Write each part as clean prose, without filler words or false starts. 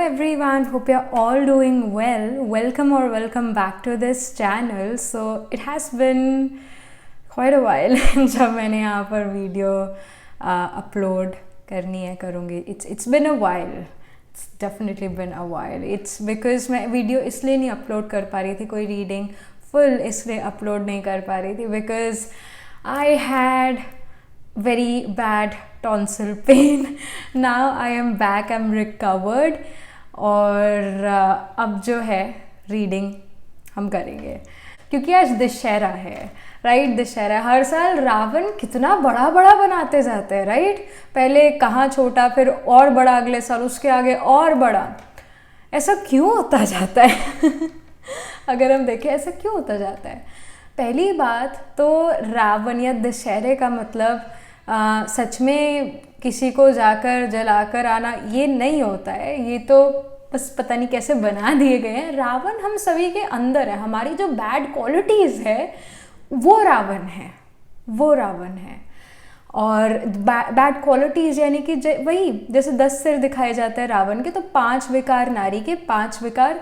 everyone, hope you're all doing well. Welcome back to this channel. So it has been quite a while जब मैंने यहाँ पर video upload करनी है करूँगी. It's been a while. It's definitely been a while. It's because मैं video इसलिए नहीं अपलोड कर पा रही थी, कोई रीडिंग फुल इसलिए अपलोड नहीं कर पा रही थी because I had very bad tonsil pain. Now I am back, I'm recovered. और अब जो है रीडिंग हम करेंगे क्योंकि आज दशहरा है, राइट. दशहरा हर साल रावण कितना बड़ा बड़ा बनाते जाते हैं, राइट. पहले कहाँ छोटा, फिर और बड़ा अगले साल, उसके आगे और बड़ा. ऐसा क्यों होता जाता है? अगर हम देखें ऐसा क्यों होता जाता है. पहली बात तो रावण या दशहरे का मतलब सच में किसी को जाकर जलाकर आना ये नहीं होता है. ये तो बस पता नहीं कैसे बना दिए गए हैं. रावण हम सभी के अंदर है. हमारी जो बैड क्वालिटीज़ है वो रावण है, वो रावण है. और बैड क्वालिटीज़ यानी कि वही जैसे 10 सिर दिखाए जाते हैं रावण के, तो 5 विकार नारी के, 5 विकार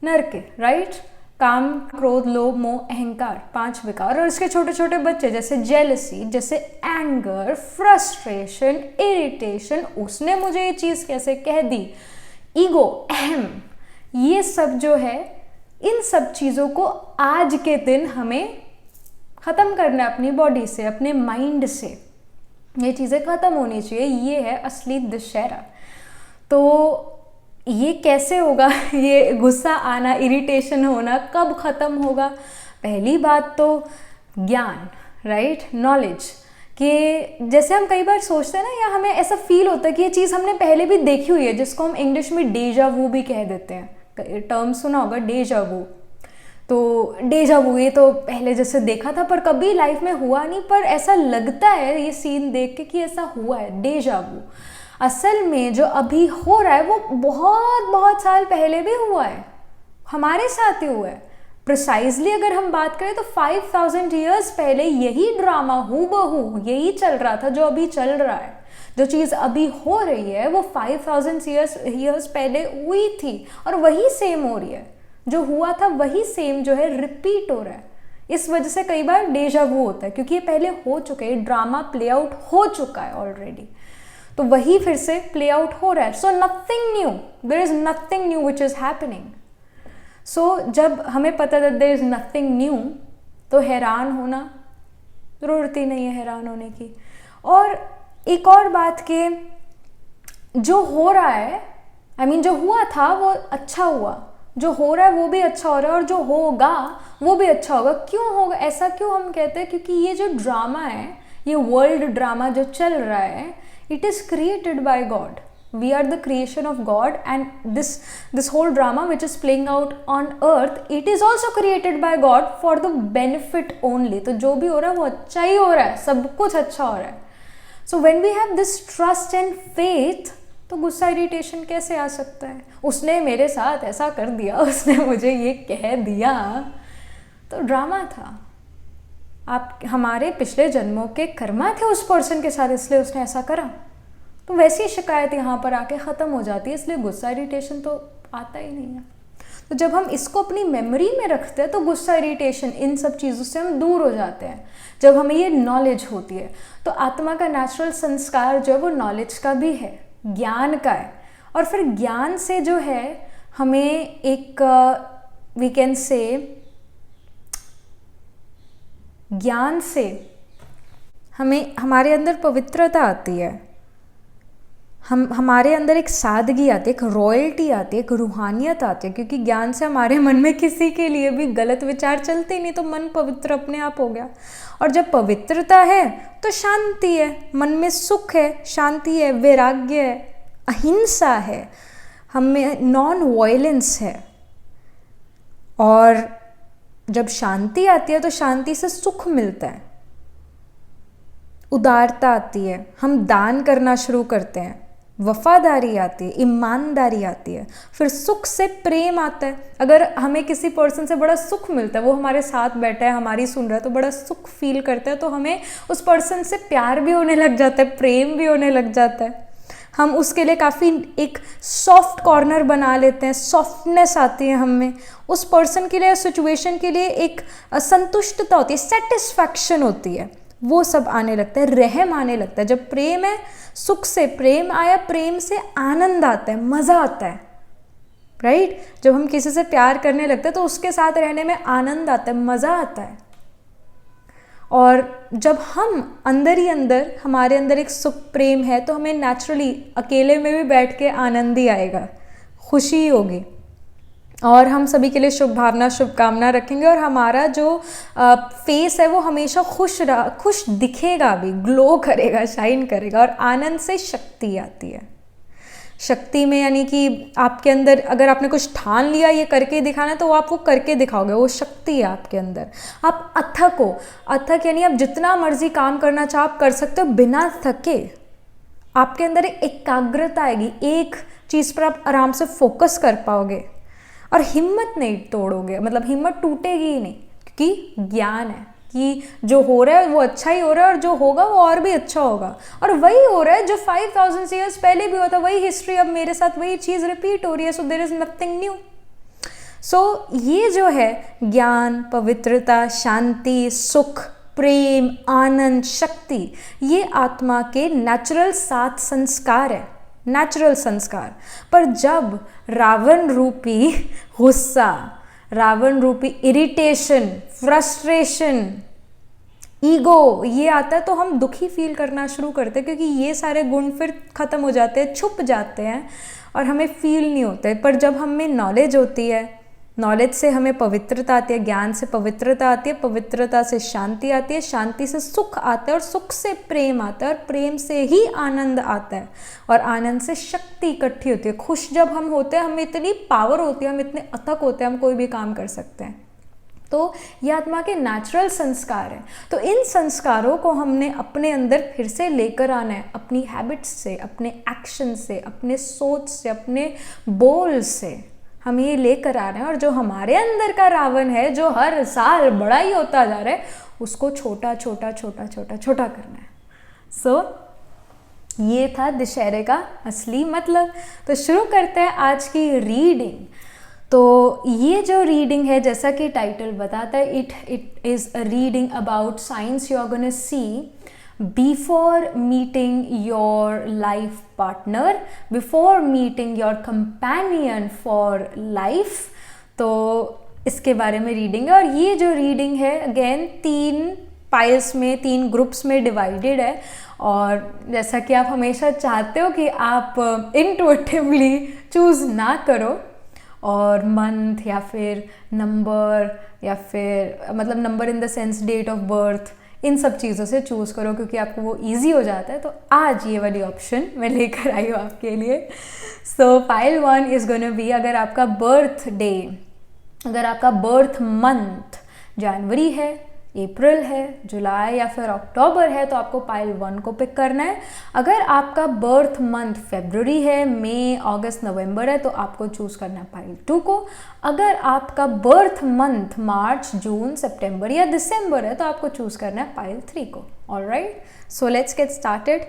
नर के, राइट. काम, क्रोध, लोभ, मोह, अहंकार, 5 विकार. और इसके छोटे छोटे बच्चे जैसे जेलसी, जैसे एंगर, फ्रस्ट्रेशन, इरिटेशन, उसने मुझे ये चीज़ कैसे कह दी, ईगो, अहम, ये सब जो है, इन सब चीज़ों को आज के दिन हमें ख़त्म करना है अपनी बॉडी से, अपने माइंड से. ये चीज़ें ख़त्म होनी चाहिए. ये है असली दशहरा. तो ये कैसे होगा? ये गुस्सा आना, इरिटेशन होना कब ख़त्म होगा? पहली बात तो ज्ञान, राइट, नॉलेज. कि जैसे हम कई बार सोचते हैं ना, या हमें ऐसा फील होता है कि ये चीज़ हमने पहले भी देखी हुई है, जिसको हम इंग्लिश में डेजा वू भी कह देते हैं. टर्म सुना होगा डेजा वू. तो डेजा वू ये तो पहले जैसे देखा था पर कभी लाइफ में हुआ नहीं, पर ऐसा लगता है ये सीन देख के कि ऐसा हुआ है. डेजा वू असल में जो अभी हो रहा है वो बहुत बहुत साल पहले भी हुआ है, हमारे साथ ही हुआ है. प्रिसाइजली अगर हम बात करें तो 5000 ईयर्स पहले यही ड्रामा हूबहू यही चल रहा था जो अभी चल रहा है. जो चीज़ अभी हो रही है वो 5000 ईयर्स पहले हुई थी और वही सेम हो रही है. जो हुआ था वही सेम जो है रिपीट हो रहा है. इस वजह से कई बार डेजा वू होता है क्योंकि ये पहले हो चुके हैं, ड्रामा प्ले आउट हो चुका है ऑलरेडी, तो वही फिर से प्ले आउट हो रहा है. So nothing new, there is nothing new which is happening. So जब हमें पता है देयर इज नथिंग न्यू, तो हैरान होना ज़रूरत ही नहीं है हैरान होने की. और एक और बात कि जो हो रहा है, जो हुआ था वो अच्छा हुआ, जो हो रहा है वो भी अच्छा हो रहा है, और जो होगा वो भी अच्छा होगा. क्यों होगा? ऐसा क्यों हम कहते हैं? क्योंकि ये जो ड्रामा है, ये वर्ल्ड ड्रामा जो चल रहा है, it is created by God. We are the creation of God, and this whole drama which is playing out on earth, it is also created by God for the benefit only. तो जो भी हो रहा है वो अच्छा ही हो रहा है, सब कुछ अच्छा हो रहा है. So when we have this trust and faith, तो गुस्सा इरिटेशन कैसे आ सकता है? उसने मेरे साथ ऐसा कर दिया, उसने मुझे ये कह दिया, तो ड्रामा था. आप हमारे पिछले जन्मों के कर्मा थे उस पर्सन के साथ, इसलिए उसने ऐसा करा. तो वैसी शिकायत यहाँ पर आके ख़त्म हो जाती है, इसलिए गुस्सा इरिटेशन तो आता ही नहीं है. तो जब हम इसको अपनी मेमोरी में रखते हैं तो गुस्सा इरिटेशन इन सब चीज़ों से हम दूर हो जाते हैं. जब हमें ये नॉलेज होती है, तो आत्मा का नेचुरल संस्कार जो है वो नॉलेज का भी है, ज्ञान का है. और फिर ज्ञान से जो है हमें एक वी कैन से, ज्ञान से हमें हमारे अंदर पवित्रता आती है, हमारे अंदर एक सादगी आती है, एक रॉयल्टी आती है, एक रूहानियत आती है. क्योंकि ज्ञान से हमारे मन में किसी के लिए भी गलत विचार चलते नहीं, तो मन पवित्र अपने आप हो गया. और जब पवित्रता है तो शांति है, मन में सुख है, शांति है, वैराग्य है, अहिंसा है, हमें नॉन वायलेंस है. और जब शांति आती है तो शांति से सुख मिलता है, उदारता आती है, हम दान करना शुरू करते हैं, वफादारी आती है, ईमानदारी आती है. फिर सुख से प्रेम आता है. अगर हमें किसी पर्सन से बड़ा सुख मिलता है, वो हमारे साथ बैठा है, हमारी सुन रहा है, तो बड़ा सुख फील करता है, तो हमें उस पर्सन से प्यार भी होने लग जाता है, प्रेम भी होने लग जाता है. हम उसके लिए काफ़ी एक सॉफ्ट कॉर्नर बना लेते हैं, सॉफ्टनेस आती है हम में, उस पर्सन के लिए, सिचुएशन के लिए एक संतुष्टता होती है, सेटिस्फैक्शन होती है, वो सब आने लगता है, रहम आने लगता है। जब प्रेम है, सुख से प्रेम आया, प्रेम से आनंद आता है, मज़ा आता है, राइट? जब हम किसी से प्यार करने लगते हैं तो उसके साथ रहने में आनंद आता है, मज़ा आता है। और जब हम अंदर ही अंदर, हमारे अंदर एक सुख प्रेम है, तो हमें नेचुरली अकेले में भी बैठ के आनंद ही आएगा, खुशी होगी, और हम सभी के लिए शुभकामना रखेंगे, और हमारा जो फेस है वो हमेशा खुश दिखेगा भी, ग्लो करेगा, शाइन करेगा। और आनंद से शक्ति आती है। शक्ति में यानी कि आपके अंदर अगर आपने कुछ ठान लिया ये करके दिखाना, तो आप वो करके दिखाओगे, वो शक्ति है आपके अंदर। आप अथक यानी आप जितना मर्जी काम करना चाहो आप कर सकते हो बिना थके। आपके अंदर एक एकाग्रता आएगी, एक चीज़ पर आप आराम से फोकस कर पाओगे, और हिम्मत नहीं तोड़ोगे, मतलब हिम्मत टूटेगी ही नहीं, क्योंकि ज्ञान है कि जो हो रहा है वो अच्छा ही हो रहा है, और जो होगा वो और भी अच्छा होगा, और वही हो रहा है जो 5000 ईयर्स पहले भी हुआ था, वही हिस्ट्री अब मेरे साथ वही चीज़ रिपीट हो रही है। So there is nothing new. So ये जो है ज्ञान, पवित्रता, शांति, सुख, प्रेम, आनंद, शक्ति, ये आत्मा के नेचुरल 7 संस्कार है, नेचुरल संस्कार। पर जब रावण रूपी गुस्सा, रावण रूपी इरिटेशन, फ्रस्ट्रेशन, ईगो ये आता है, तो हम दुखी फील करना शुरू करते हैं, क्योंकि ये सारे गुण फिर ख़त्म हो जाते हैं, छुप जाते हैं, और हमें फील नहीं होते। पर जब हमें नॉलेज होती है, नॉलेज से हमें पवित्रता आती है, ज्ञान से पवित्रता आती है, पवित्रता से शांति आती है, शांति से सुख आता है, और सुख से प्रेम आता है, और प्रेम से ही आनंद आता है, और आनंद से शक्ति इकट्ठी होती है। खुश जब हम होते हैं, हमें इतनी पावर होती है, हम इतने अथक होते हैं, हम कोई भी काम कर सकते हैं। तो ये आत्मा के नेचुरल संस्कार हैं। तो इन संस्कारों को हमने अपने अंदर फिर से लेकर आना है, अपनी हैबिट्स से, अपने एक्शन से, अपने सोच से, अपने बोल से हम ये लेकर आ रहे हैं। और जो हमारे अंदर का रावण है, जो हर साल बड़ा ही होता जा रहा है, उसको छोटा छोटा छोटा छोटा छोटा करना है। सो ये था दशहरे का असली मतलब। तो शुरू करते हैं आज की रीडिंग। तो ये जो रीडिंग है, जैसा कि टाइटल बताता है, it is a reading about science you are gonna see before meeting your life partner, before meeting your companion for life। तो इसके बारे में रीडिंग है। और ये जो रीडिंग है अगेन 3 पाइल्स में, 3 ग्रुप्स में डिवाइडेड है। और जैसा कि आप हमेशा चाहते हो कि आप इंट्यूटिवली चूज़ ना करो, और मंथ या फिर नंबर, या फिर मतलब number in the sense date of birth, इन सब चीज़ों से चूज़ करो, क्योंकि आपको वो इजी हो जाता है। तो आज ये वाली ऑप्शन मैं लेकर आई हूँ आपके लिए। सो पाइल 1 इज़ गोना बी, अगर आपका बर्थ डे, अगर आपका बर्थ मंथ जनवरी है, अप्रैल है, जुलाई या फिर अक्टूबर है, तो आपको पाइल 1 को पिक करना है। अगर आपका बर्थ मंथ फरवरी है, मई, अगस्त, नवंबर है, तो आपको चूज़ करना है पाइल 2 को। अगर आपका बर्थ मंथ मार्च, जून, सितंबर या दिसंबर है, तो आपको चूज़ करना है पाइल 3 को। Alright, so let's get started.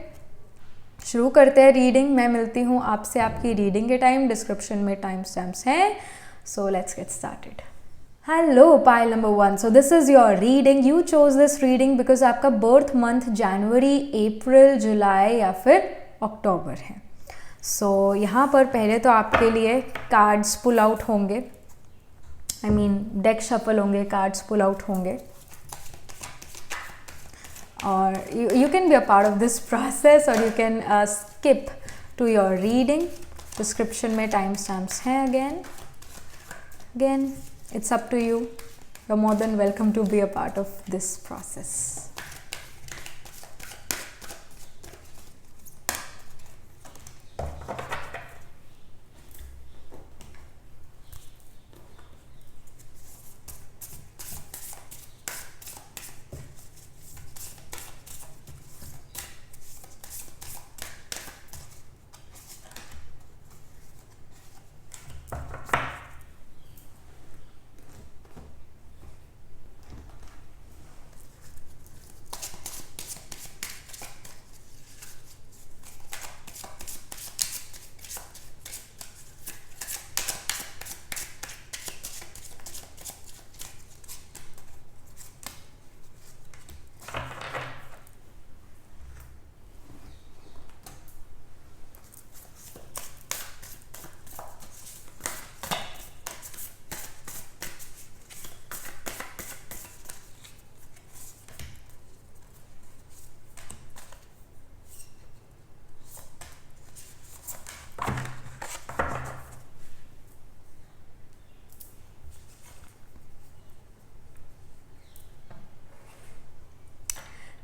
शुरू करते हैं रीडिंग। मैं मिलती हूँ आपसे आपकी रीडिंग के टाइम, डिस्क्रिप्शन में टाइम स्टैम्प्स हैं। So let's get started. Hello pile number 1। So this is your reading. You chose this reading because आपका बर्थ मंथ जनवरी, अप्रैल, जुलाई या फिर अक्टूबर है। सो यहाँ पर पहले तो आपके लिए कार्ड्स पुल आउट होंगे, आई मीन डेक शफल होंगे, कार्ड्स पुल आउट होंगे, और you can be a part of this process or you can skip to your reading. Description में time stamps हैं again it's up to you. You're more than welcome to be a part of this process.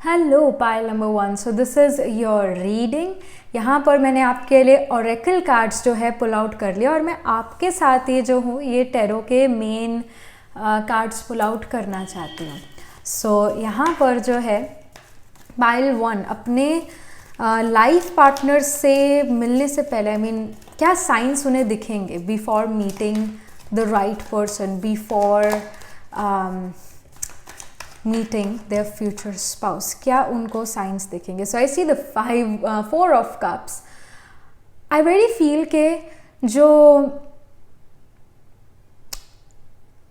Hello pile number 1, so this is your reading. यहाँ पर मैंने आपके लिए Oracle cards जो है पुल out कर लिया और मैं आपके साथ ये जो हूँ ये टैरो के मेन कार्ड्स पुल आउट करना चाहती हूँ। सो यहाँ पर जो है पाइल 1 अपने लाइफ पार्टनर से मिलने से पहले क्या साइंस उन्हें दिखेंगे before meeting the right person, before meeting their future spouse, क्या उनको साइंस दिखेंगे? So I see the 4 of cups. I very feel के जो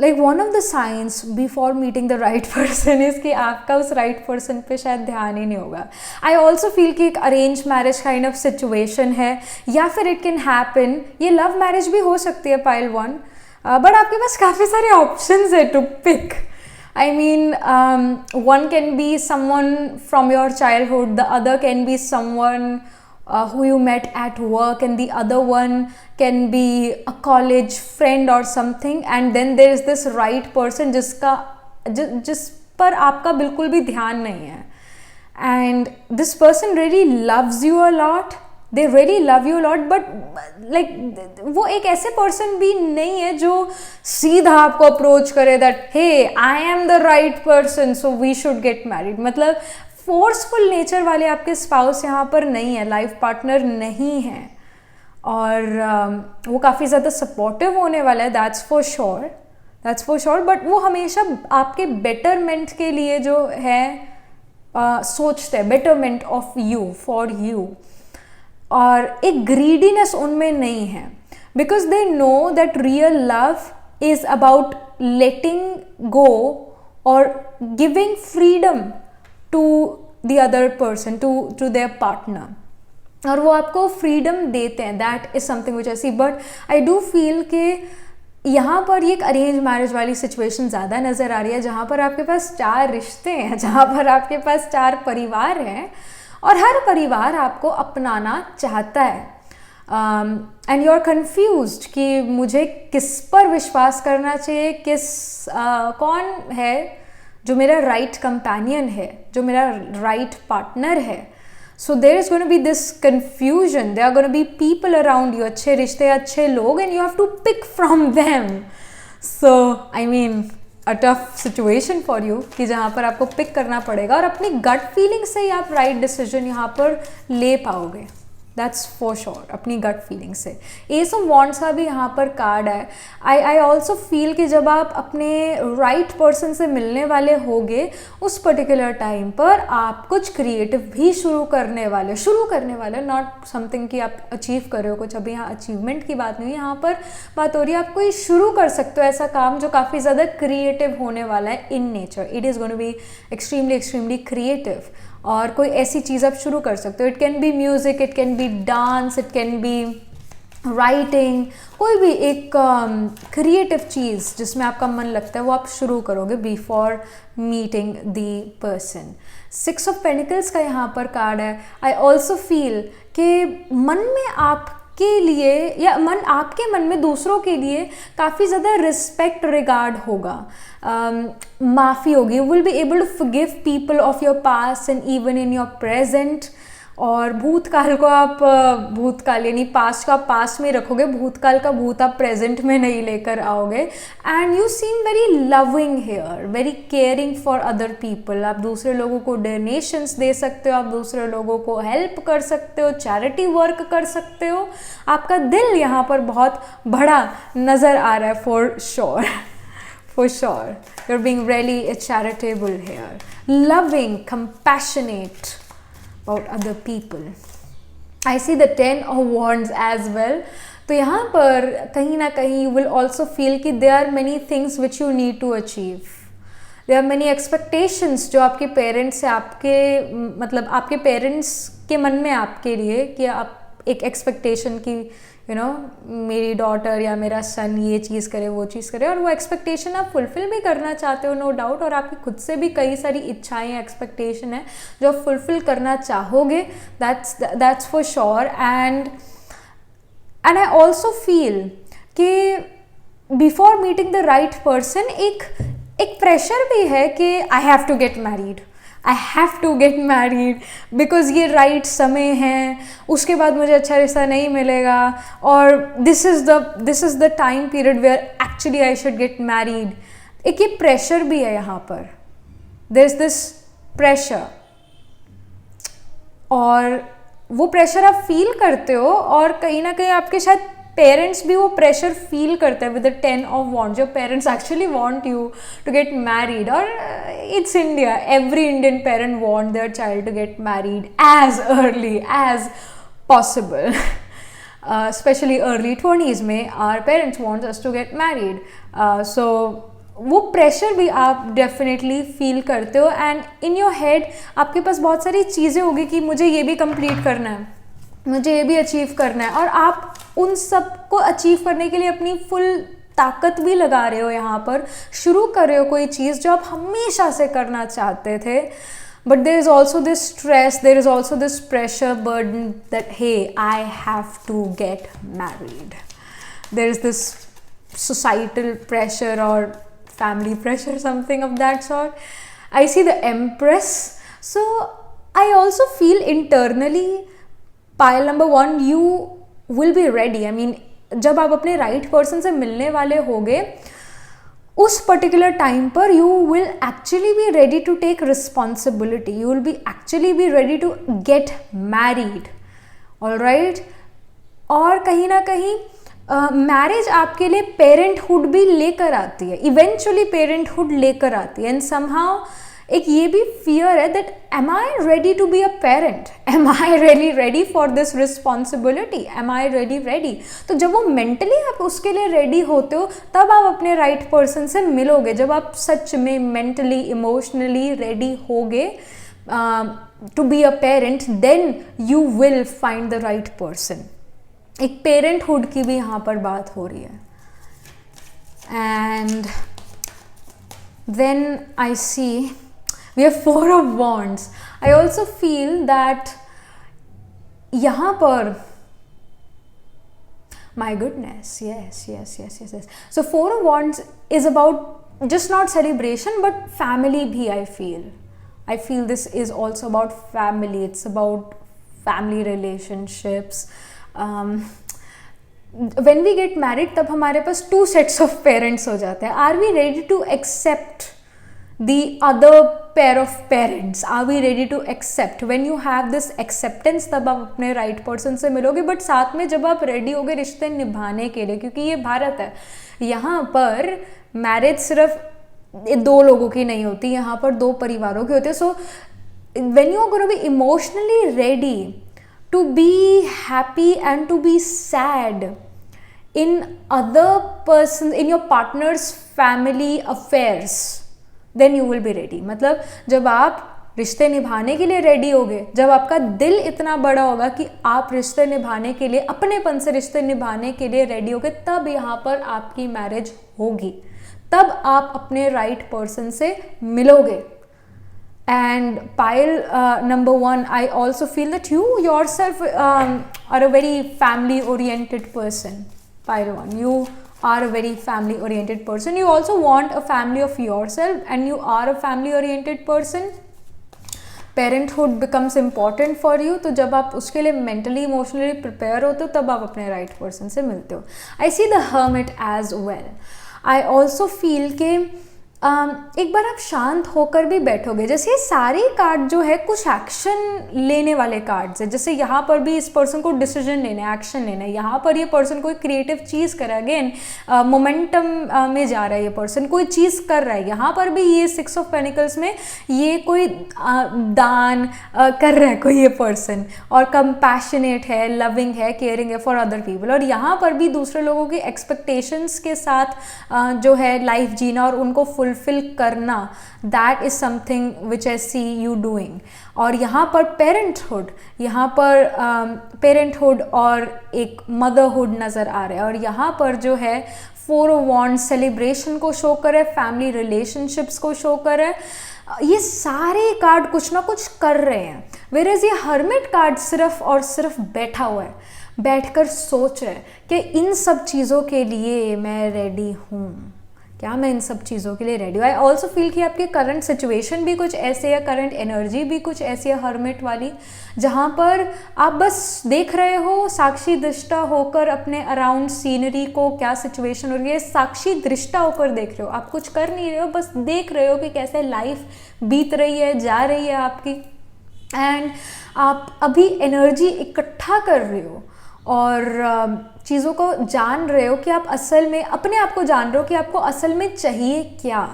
like one of the signs before meeting the right person is कि आपका उस right person पे शायद ध्यान ही नहीं होगा। आई ऑल्सो फील कि एक arrange marriage kind of situation है, या फिर इट कैन हैपन, ये लव मैरिज भी हो सकती है पाइल 1, बट आपके पास काफ़ी सारे ऑप्शंस है to pick. I mean, one can be someone from your childhood, the other can be someone who you met at work, and the other one can be a college friend or something, and then there is this right person जिस पर आपका बिल्कुल भी ध्यान नहीं है, and this person really loves you a lot, they really love you a lot, but like वो एक ऐसे पर्सन भी नहीं है जो सीधा आपको अप्रोच करे that hey I am the right person so we should get married. मतलब फोर्सफुल नेचर वाले आपके स्पाउस यहाँ पर नहीं है, लाइफ पार्टनर नहीं है, और वो काफ़ी ज़्यादा सपोर्टिव होने वाला है, दैट्स फॉर श्योर, बट वो हमेशा आपके बेटरमेंट के लिए जो है सोचते हैं, betterment of you, for you, और एक ग्रीडीनेस उनमें नहीं है, because they know that real love is about letting go और giving freedom to the other person, to their partner, और वो आपको फ्रीडम देते हैं। That is something which I see, but I do feel कि यहाँ पर ये एक अरेंज मैरिज वाली सिचुएशन ज़्यादा नज़र आ रही है, जहाँ पर आपके पास 4 रिश्ते हैं, जहाँ पर आपके पास 4 परिवार हैं, और हर परिवार आपको अपनाना चाहता है, एंड यू आर कन्फ्यूज्ड कि मुझे किस पर विश्वास करना चाहिए, कौन है जो मेरा राइट कंपेनियन है, जो मेरा राइट पार्टनर है। So there is gonna be this confusion, there are gonna be people around you, अच्छे रिश्ते, अच्छे लोग, and you have to pick from them. So I mean a tough situation for you कि जहाँ पर आपको pick करना पड़ेगा, और अपनी गट फीलिंग से ही आप राइट डिसीजन यहाँ पर ले पाओगे, दैट्स फॉर श्योर, अपनी गट फीलिंग से। एस ऑफ वॉन्ड्स का भी यहाँ पर कार्ड है। आई ऑल्सो फील कि जब आप अपने राइट पर्सन से मिलने वाले होगे उस पर्टिकुलर टाइम पर आप कुछ क्रिएटिव भी शुरू करने वाले, नॉट समथिंग कि आप अचीव कर रहे हो कुछ, अभी यहाँ अचीवमेंट की बात नहीं है, यहाँ पर बात हो रही है आप कोई शुरू कर सकते हो ऐसा काम जो काफ़ी ज़्यादा क्रिएटिव होने वाला है in nature, it is going to be extremely creative, और कोई ऐसी चीज़ आप शुरू कर सकते हो। It can be music, it can be dance, it can be writing, कोई भी एक क्रिएटिव चीज़ जिसमें आपका मन लगता है वो आप शुरू करोगे before meeting the person. 6 of pentacles का यहाँ पर कार्ड है। आई ऑल्सो फील कि मन में आपके लिए, या आपके मन में दूसरों के लिए काफ़ी ज़्यादा रिस्पेक्ट, रिगार्ड होगा, माफ़ी होगी, you will be able to forgive people of your past and even in your present, और भूतकाल को आप भूतकाल यानी पास्ट का पास्ट में रखोगे, भूतकाल का भूत आप प्रेजेंट में नहीं लेकर आओगे, and you seem very loving here, very caring for other people. आप दूसरे लोगों को डोनेशंस दे सकते हो, आप दूसरे लोगों को हेल्प कर सकते हो, चैरिटी वर्क कर सकते हो, आपका दिल यहाँ पर बहुत बड़ा नज़र आ रहा है for sure. You're being really charitable here, loving, compassionate about other people. I see the 10 of Wands as well. तो यहाँ पर कहीं ना कहीं you will also feel कि there are many things which you need to achieve. There are many expectations जो आपके parents से आपके पेरेंट्स के मन में आपके लिए कि आप एक एक्सपेक्टेशन की मेरी डॉटर या मेरा सन ये चीज़ करे, वो चीज़ करे, और वो एक्सपेक्टेशन आप फुलफ़िल भी करना चाहते हो, नो डाउट, और आपकी खुद से भी कई सारी इच्छाएं, एक्सपेक्टेशन है जो आप फुलफ़िल करना चाहोगे, that's for sure. And I also feel कि before meeting the right person एक प्रेशर भी है कि I have to get married, I have to get married because ये राइट समय है, उसके बाद मुझे अच्छा रिश्ता नहीं मिलेगा, और this is the time period where actually I should get married. एक ये प्रेशर भी है यहाँ पर, देयर इज दिस प्रेशर, और वो प्रेशर आप फील करते हो, और कहीं ना कहीं आपके शायद पेरेंट्स भी वो प्रेशर फील करते हैं. With the 10 of wands, your parents actually want you to get married, or it's India, every Indian parent want their child to get married as early as possible. Especially early 20s में our parents want us to get married. So वो pressure भी आप definitely feel करते हो, and in your head आपके पास बहुत सारी चीज़ें होगी कि मुझे ये भी कंप्लीट करना है, मुझे ये भी अचीव करना है, और आप उन सब को अचीव करने के लिए अपनी फुल ताकत भी लगा रहे हो. यहाँ पर शुरू कर रहे हो कोई चीज़ जो आप हमेशा से करना चाहते थे, but there is also this stress, there is also this pressure burden that hey I have to get married. There is this societal pressure or family pressure, something of that sort. I see the Empress, so I also feel internally, pile number 1, you will be ready. I mean, जब आप अपने right person से मिलने वाले होगे उस particular time पर, you will actually be ready to take responsibility, you will be actually be ready to get married. Alright, और कहीं ना कहीं मैरिज आपके लिए पेरेंटहुड भी लेकर आती है, इवेंचुअली पेरेंटहुड लेकर आती है, एंड समहाउ एक ये भी फियर है that am I ready to be a parent, am I really ready for this responsibility, am I really ready. तो जब वो मेंटली आप उसके लिए रेडी होते हो तब आप अपने राइट पर्सन से मिलोगे. जब आप सच में मेंटली इमोशनली रेडी होगे to be a parent, then you will find the right person. एक पेरेंटहुड की भी यहाँ पर बात हो रही है. And then I see we have 4 of wands. I also feel that यहाँ पर, my goodness, yes. So 4 of wands is about just not celebration but family भी. I feel this is also about family. It's about family relationships. When we get married तब हमारे पास 2 sets of parents हो जाते हैं. Are we ready to accept the other pair of parents? Are we ready to accept? When you have this acceptance तब आप अपने right person से मिलोगे, बट साथ में जब आप रेडी होगे रिश्ते निभाने के लिए, क्योंकि ये भारत है, यहाँ पर मैरिज सिर्फ 2 लोगों की नहीं होती, यहाँ पर 2 परिवारों की होती है. सो when you are going to be emotionally ready to be happy and to be sad in other person, in your partner's family affairs, then you will be ready. मतलब जब आप रिश्ते निभाने के लिए रेडी होगे, जब आपका दिल इतना बड़ा होगा कि आप रिश्ते निभाने के लिए, अपनेपन से रिश्ते निभाने के लिए रेडी होगे, तब यहाँ पर आपकी मैरिज होगी, तब आप अपने राइट पर्सन से मिलोगे. And pile number 1, I also feel that you yourself are a very family oriented person. Pile 1, you are a very family oriented person. You also want a family of yourself and you are a family oriented person. Parenthood becomes important for you. तो जब आप उसके लिए mentally emotionally prepare होते हो तब आप अपने right person से मिलते हो. I see the hermit as well. I also feel कि एक बार आप शांत होकर भी बैठोगे, जैसे ये सारे कार्ड जो है कुछ एक्शन लेने वाले कार्ड्स है. जैसे यहाँ पर भी इस पर्सन को डिसीजन लेना है, एक्शन लेना है. यहाँ पर ये पर्सन कोई क्रिएटिव चीज़ कर रहा है, अगेन मोमेंटम में जा रहा है, ये पर्सन कोई चीज़ कर रहा है. यहाँ पर भी ये 6 ऑफ पेनिकल्स में ये कोई दान कर रहा है कोई ये पर्सन, और कंपैशनेट है, लविंग है, केयरिंग है फॉर अदर पीपल. और यहाँ पर भी दूसरे लोगों की एक्सपेक्टेशंस के साथ जो है लाइफ जीना और उनको फुलफिल करना, that is something which I see you doing. और यहाँ पर पेरेंटहुड, यहाँ पर पेरेंटहुड और एक मदरहुड नज़र आ रहा है. और यहाँ पर जो है 4 ऑफ वॉन्ड्स सेलिब्रेशन को शो कर रहा है, फैमिली रिलेशनशिप्स को शो कर रहा है. ये सारे कार्ड कुछ ना कुछ कर रहे हैं. वेयरएज ये हर्मिट कार्ड सिर्फ और सिर्फ बैठा हुआ है, बैठकर सोच रहा है कि इन सब चीज़ों के लिए मैं रेडी हूँ, क्या मैं इन सब चीज़ों के लिए रेडी हूँ? आई ऑल्सो फील कि आपकी करंट सिचुएशन भी कुछ ऐसे या करंट एनर्जी भी कुछ ऐसी है हर्मिट वाली, जहाँ पर आप बस देख रहे हो साक्षी दृष्टा होकर अपने अराउंड सीनरी को, क्या सिचुएशन हो रही है, साक्षी दृष्टा होकर देख रहे हो। आप कुछ कर नहीं रहे हो, बस देख रहे हो कि कैसे लाइफ बीत रही है, जा रही है आपकी, एंड आप अभी एनर्जी इकट्ठा कर रहे हो और चीज़ों को जान रहे हो कि आप असल में अपने आप को जान रहे हो कि आपको असल में चाहिए क्या।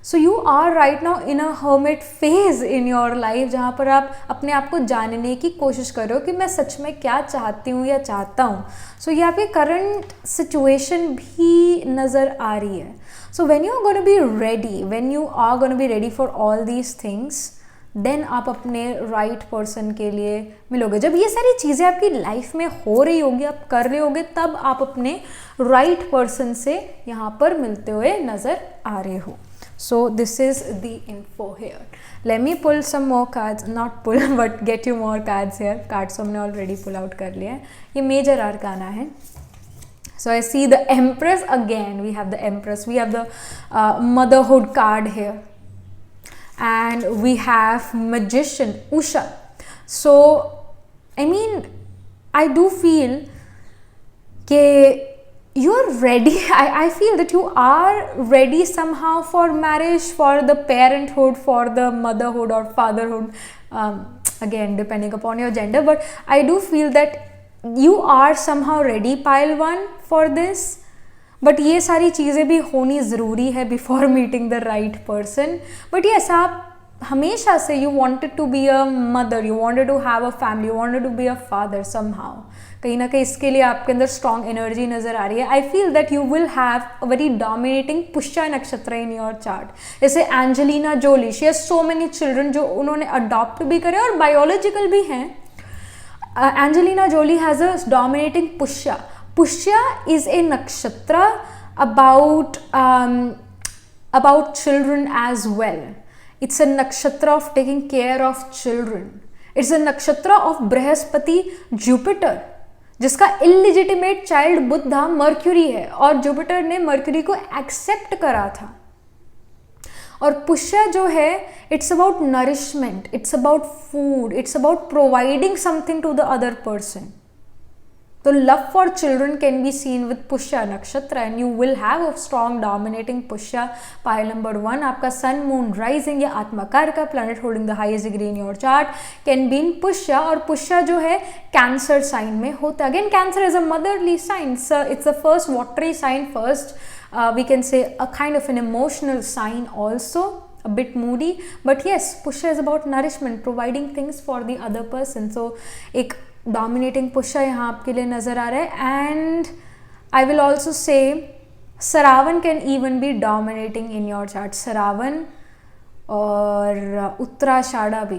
So you are right now in a hermit phase in your life, जहाँ पर आप अपने आप को जानने की कोशिश कर रहे हो कि मैं सच में क्या चाहती हूँ या चाहता हूँ। सो ये आपकी करंट सिचुएशन भी नज़र आ रही है। So when you are gonna be ready, when you are gonna be ready for all these things, then आप अपने राइट पर्सन के लिए मिलोगे। जब ये सारी चीज़ें आपकी लाइफ में हो रही होगी, आप कर रहे होगे, तब आप अपने राइट पर्सन से यहाँ पर मिलते हुए नज़र आ रहे हो। So this is the info here. Let me pull some more cards, not pull but get you more cards here. Cards हमने ऑलरेडी पुल आउट कर लिया है। ये मेजर आर्काना है। So I see the Empress again. We have the Empress. We have the motherhood card here. And we have Magician, Usha. So I mean, I do feel that you're ready. I feel that you are ready somehow for marriage, for the parenthood, for the motherhood or fatherhood, again depending upon your gender, but I do feel that you are somehow ready, pile one, for this. But ये सारी चीज़ें भी होनी ज़रूरी है before meeting the right person. But yes, आप हमेशा से you wanted to be a mother, you wanted to have a family, you wanted to be a father somehow. कहीं ना कहीं इसके लिए आपके अंदर स्ट्रॉन्ग एनर्जी नज़र आ रही है। I feel that you will have a very dominating Pushya nakshatra in your chart. जैसे Angelina Jolie, she has so many children जो उन्होंने अडॉप्ट भी करे और बायोलॉजिकल भी हैं। Angelina Jolie has a dominating Pushya. Pushya is a nakshatra about children as well. It's a nakshatra of taking care of children. It's a nakshatra of Brihaspati Jupiter, जिसका illegitimate child Buddha mercury है और Jupiter ने mercury को accept करा था। और पुष्या जो है, it's about nourishment, it's about food, it's about providing something to the other person. So love for children can be seen with Pushya Nakshatra, and you will have a strong dominating Pushya. Pile number 1, आपका sun, moon, rising या आत्मकार का planet holding the highest degree in your chart can be in Pushya. और Pushya जो है Cancer sign में होता है. Again, Cancer is a motherly sign. So it's the first watery sign. First, we can say a kind of an emotional sign also. A bit moody, but yes, Pushya is about nourishment, providing things for the other person. So एक dominating पुष्या यहाँ आपके लिए नज़र आ रहा है. And I will also say Shravana can even be dominating in your chart. Shravana और उत्तराषाढ़ा भी,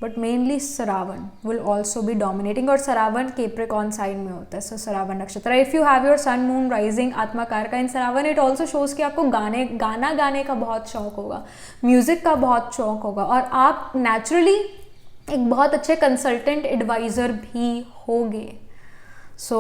but mainly Shravana will also be dominating. और सरावन कैप्रिकॉर्न साइन में होता है. So Shravana nakshatra. If you have your sun, moon, rising, Atmakara का in Shravana, it also shows कि आपको गाना गाने का बहुत शौक होगा, म्यूज़िक का बहुत शौक होगा, और आप नेचुरली एक बहुत अच्छे कंसल्टेंट एडवाइज़र भी होगे. So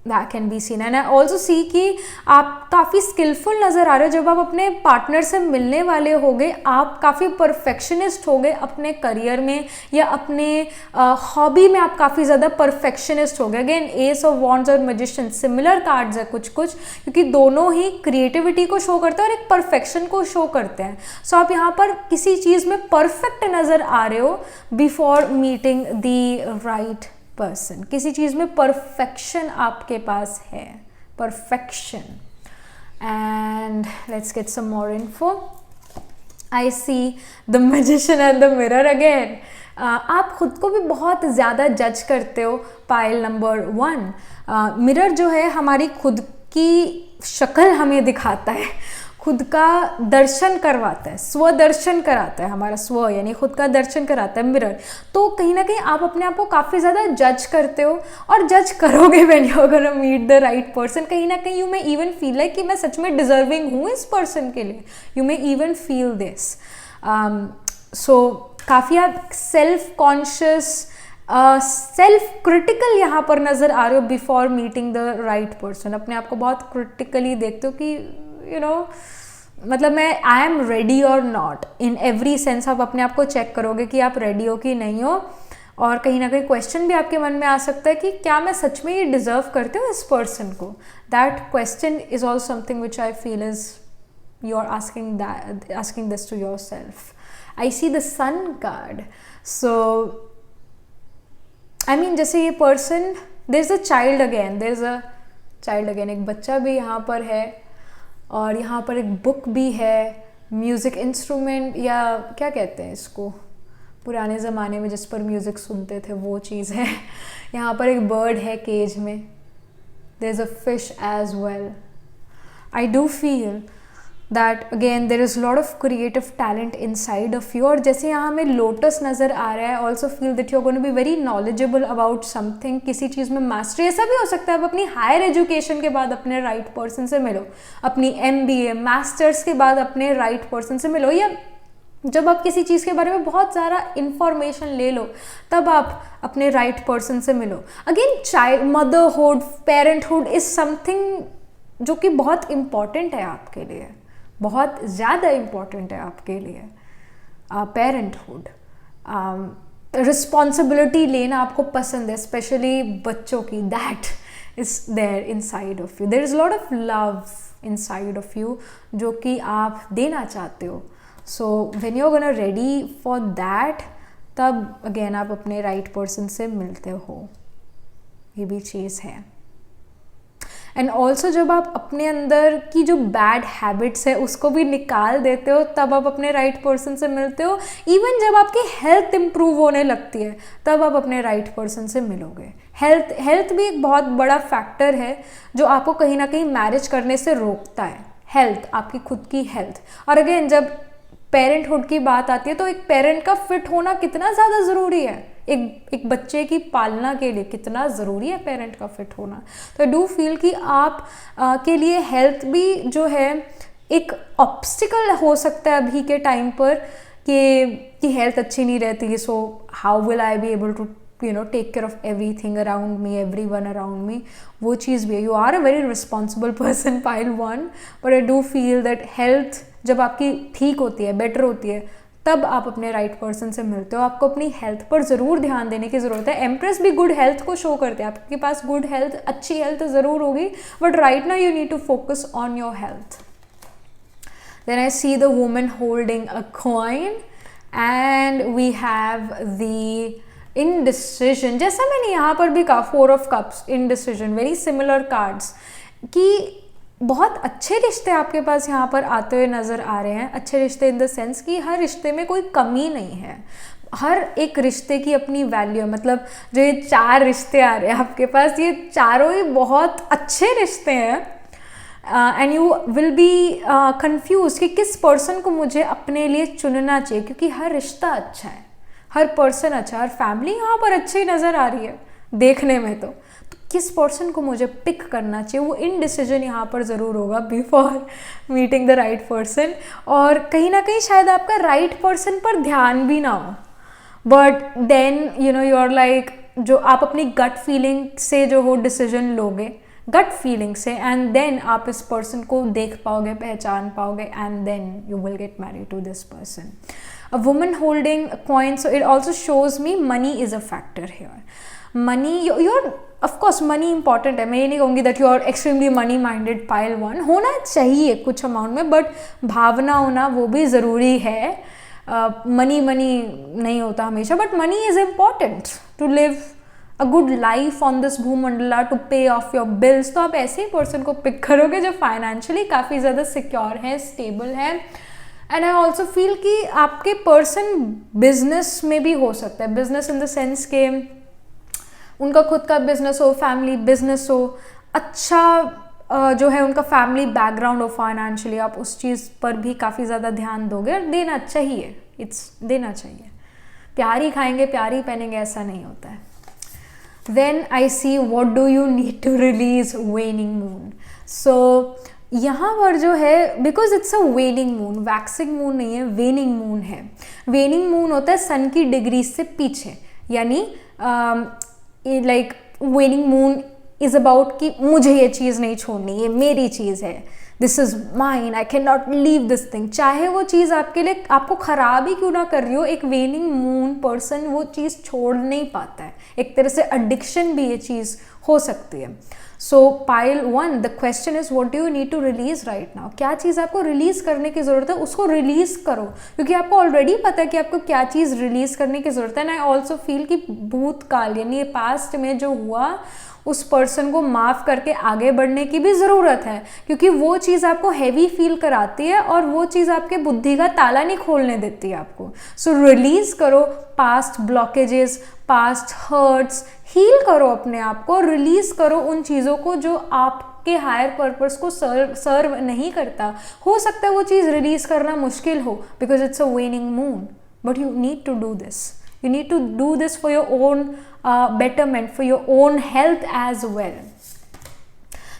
that can be seen. And I also see कि आप काफ़ी स्किलफुल नज़र आ रहे हो. जब आप अपने पार्टनर से मिलने वाले होगे, आप काफ़ी परफेक्शनिस्ट होगे अपने करियर में या अपने हॉबी में. आप काफ़ी ज़्यादा परफेक्शनिस्ट होगे. अगेन एस ऑफ वॉन्ड्स और मैजिशियन सिमिलर कार्ड्स है कुछ कुछ, क्योंकि दोनों ही क्रिएटिविटी को शो करते हैं और एक परफेक्शन को शो करते हैं. सो आप यहाँ पर किसी चीज़ में परफेक्ट नज़र आ रहे हो before meeting the right person. किसी चीज़ में परफेक्शन आपके पास है, perfection. And let's get some more info. I see the magician and the mirror again. आप खुद को भी बहुत ज़्यादा जज करते हो. पाइल नंबर 1, मिरर जो है हमारी खुद की शक्ल हमें दिखाता है, खुद का दर्शन करवाता है, स्वदर्शन कराता है. हमारा स्व यानी खुद का दर्शन कराता है मिरर. तो कहीं ना कहीं आप अपने आप को काफ़ी ज़्यादा जज करते हो और जज करोगे when you are gonna meet the right person. कहीं ना कहीं you may even feel like कि मैं सच में डिजर्विंग हूँ इस पर्सन के लिए. You may even feel this. So काफ़ी आप सेल्फ कॉन्शियस, सेल्फ क्रिटिकल यहाँ पर नज़र आ रहे हो before meeting the right person. अपने आप को बहुत क्रिटिकली देखते हो कि यू नो मतलब मैं आई एम रेडी और नॉट इन एवरी सेंस। आप अपने आप को चेक करोगे कि आप रेडी हो कि नहीं हो, और कहीं ना कहीं क्वेश्चन भी आपके मन में आ सकता है कि क्या मैं सच में ये डिज़र्व करते हो इस पर्सन को। That question is also something which I feel is you are asking this to yourself. I see the sun card, so I mean जैसे ये person, there is a child again, एक बच्चा भी यहाँ पर है, और यहाँ पर एक बुक भी है, म्यूज़िक इंस्ट्रूमेंट या क्या कहते हैं इसको, पुराने ज़माने में जिस पर म्यूज़िक सुनते थे वो चीज़ है। यहाँ पर एक बर्ड है केज में, there is a fish as well. I do feel that again there is lot of creative talent inside of you. और जैसे यहाँ हमें लोटस नज़र आ रहा है, also feel that you are going to be very knowledgeable about something, किसी चीज़ में मास्टरी। ऐसा भी हो सकता है आप अपनी हायर एजुकेशन के बाद अपने राइट पर्सन से मिलो, अपनी MBA मास्टर्स के बाद अपने राइट पर्सन से मिलो, या जब आप किसी चीज़ के बारे में बहुत सारा इंफॉर्मेशन ले लो तब आप अपने राइट पर्सन से मिलो। Again child, motherhood, parenthood is something जो कि बहुत इम्पॉर्टेंट है आपके लिए, बहुत ज़्यादा इम्पॉर्टेंट है आपके लिए। पेरेंटहुड, रिस्पॉन्सिबिलिटी लेना आपको पसंद है, स्पेशली बच्चों की, that is there inside of you. There is lot of love inside of you जो कि आप देना चाहते हो। So when you are gonna ready for that, तब अगेन आप अपने राइट पर्सन से मिलते हो, ये भी चीज़ है। एंड ऑल्सो जब आप अपने अंदर की जो बैड हैबिट्स है उसको भी निकाल देते हो, तब आप अपने राइट पर्सन से मिलते हो। इवन जब आपकी हेल्थ इंप्रूव होने लगती है तब आप अपने राइट पर्सन से मिलोगे। हेल्थ भी एक बहुत बड़ा फैक्टर है जो आपको कहीं ना कहीं मैरिज करने से रोकता है। हेल्थ, आपकी खुद की हेल्थ। और अगेन जब पेरेंटहुड की बात आती है तो एक पेरेंट का फिट होना कितना ज़्यादा ज़रूरी है, एक बच्चे की पालना के लिए कितना ज़रूरी है पेरेंट का फिट होना। तो आई डू फील कि आप के लिए हेल्थ भी जो है एक ऑब्स्टिकल हो सकता है अभी के टाइम पर, कि हेल्थ अच्छी नहीं रहती, so how will I be able to take care of everything around me, everyone around me. वो चीज़ भी है। You are a very responsible person, pile 1, but I do feel that health जब आपकी ठीक होती है, बेटर होती है, तब आप अपने राइट पर्सन से मिलते हो। आपको अपनी हेल्थ पर ज़रूर ध्यान देने की ज़रूरत है। एम्प्रेस भी गुड हेल्थ को शो करते हैं, आपके पास गुड हेल्थ, अच्छी हेल्थ ज़रूर होगी, but right now you need to focus on your health. Then I see the woman holding a coin and we have the indecision. जैसा मैंने यहाँ पर भी कहा, 4 of cups, indecision, very similar cards, कि बहुत अच्छे रिश्ते आपके पास यहाँ पर आते हुए नज़र आ रहे हैं। अच्छे रिश्ते इन द सेंस कि हर रिश्ते में कोई कमी नहीं है, हर एक रिश्ते की अपनी वैल्यू है। मतलब जो ये 4 रिश्ते आ रहे हैं आपके पास, ये चारों ही बहुत अच्छे रिश्ते हैं। And you will be confuse कि किस पर्सन को मुझे अपने लिए चुनना चाहिए, क्योंकि हर रिश्ता अच्छा है, हर पर्सन अच्छा, हर फैमिली यहाँ पर अच्छी नज़र आ रही है देखने में। तो किस पर्सन को मुझे पिक करना चाहिए, वो इनडिसिजन यहाँ पर ज़रूर होगा before meeting the right person. और कहीं ना कहीं शायद आपका राइट पर्सन पर ध्यान भी ना हो, but then you are like, जो आप अपनी गट फीलिंग से जो हो डिसीजन लोगे, गट फीलिंग से, एंड देन आप इस पर्सन को देख पाओगे, पहचान पाओगे, and then you will get married to this person. A woman holding a coin, so it also shows me money is a factor here. Money, you're of course money important है, मैं ये नहीं कहूँगी that you are extremely money minded, pile 1 होना चाहिए कुछ amount में, but भावना होना वो भी ज़रूरी है। मनी नहीं होता हमेशा, but money is important to live a good life on this भूमंडला, to pay off your bills. तो आप ऐसे ही पर्सन को पिक करोगे जो फाइनेंशियली काफ़ी ज़्यादा सिक्योर है, स्टेबल है। एंड आई ऑल्सो फील कि आपके पर्सन बिजनेस में भी हो सकता है, बिजनेस इन द सेंस के उनका खुद का बिजनेस हो, फैमिली बिजनेस हो, अच्छा जो है उनका फैमिली बैकग्राउंड हो फाइनेंशियली, आप उस चीज़ पर भी काफ़ी ज़्यादा ध्यान दोगे और देना चाहिए, देना चाहिए। प्यार ही खाएंगे, प्यार ही पहनेंगे, ऐसा नहीं होता है। Then I see what do you need to release waning moon. So यहाँ पर जो है, because it's a waning moon, waxing moon नहीं है, वेनिंग मून है। वेनिंग मून होता है सन की डिग्री से पीछे, यानी लाइक वेनिंग मून इज़ अबाउट कि मुझे ये चीज़ नहीं छोड़नी, ये मेरी चीज़ है, this is mine, I can not leave this thing, चाहे वो चीज़ आपके लिए आपको ख़राब ही क्यों ना कर रही हो, एक वेनिंग मून पर्सन वो चीज़ छोड़ नहीं पाता है, एक तरह से एडिक्शन भी ये चीज़ हो सकती है। So pile 1, the question is what do you need to release right now, क्या चीज़ आपको रिलीज़ करने की ज़रूरत है, उसको रिलीज़ करो, क्योंकि आपको ऑलरेडी पता है कि आपको क्या चीज़ रिलीज़ करने की ज़रूरत है। एंड आई ऑल्सो फील कि भूतकाल यानी पास्ट में जो हुआ उस पर्सन को माफ़ करके आगे बढ़ने की भी ज़रूरत है, क्योंकि वो चीज़ आपको हैवी फील कराती है और वो चीज़ आपके बुद्धि का ताला नहीं खोलने देती है आपको। सो रिलीज़ करो past blockages, past hurts, heal करो अपने आप को, रिलीज़ करो उन चीज़ों को जो आपके हायर पर्पस को सर्व नहीं करता। हो सकता है वो चीज़ रिलीज़ करना मुश्किल हो because it's a waning moon, but you need to do this, you need to do this for your own betterment, for your own health as well.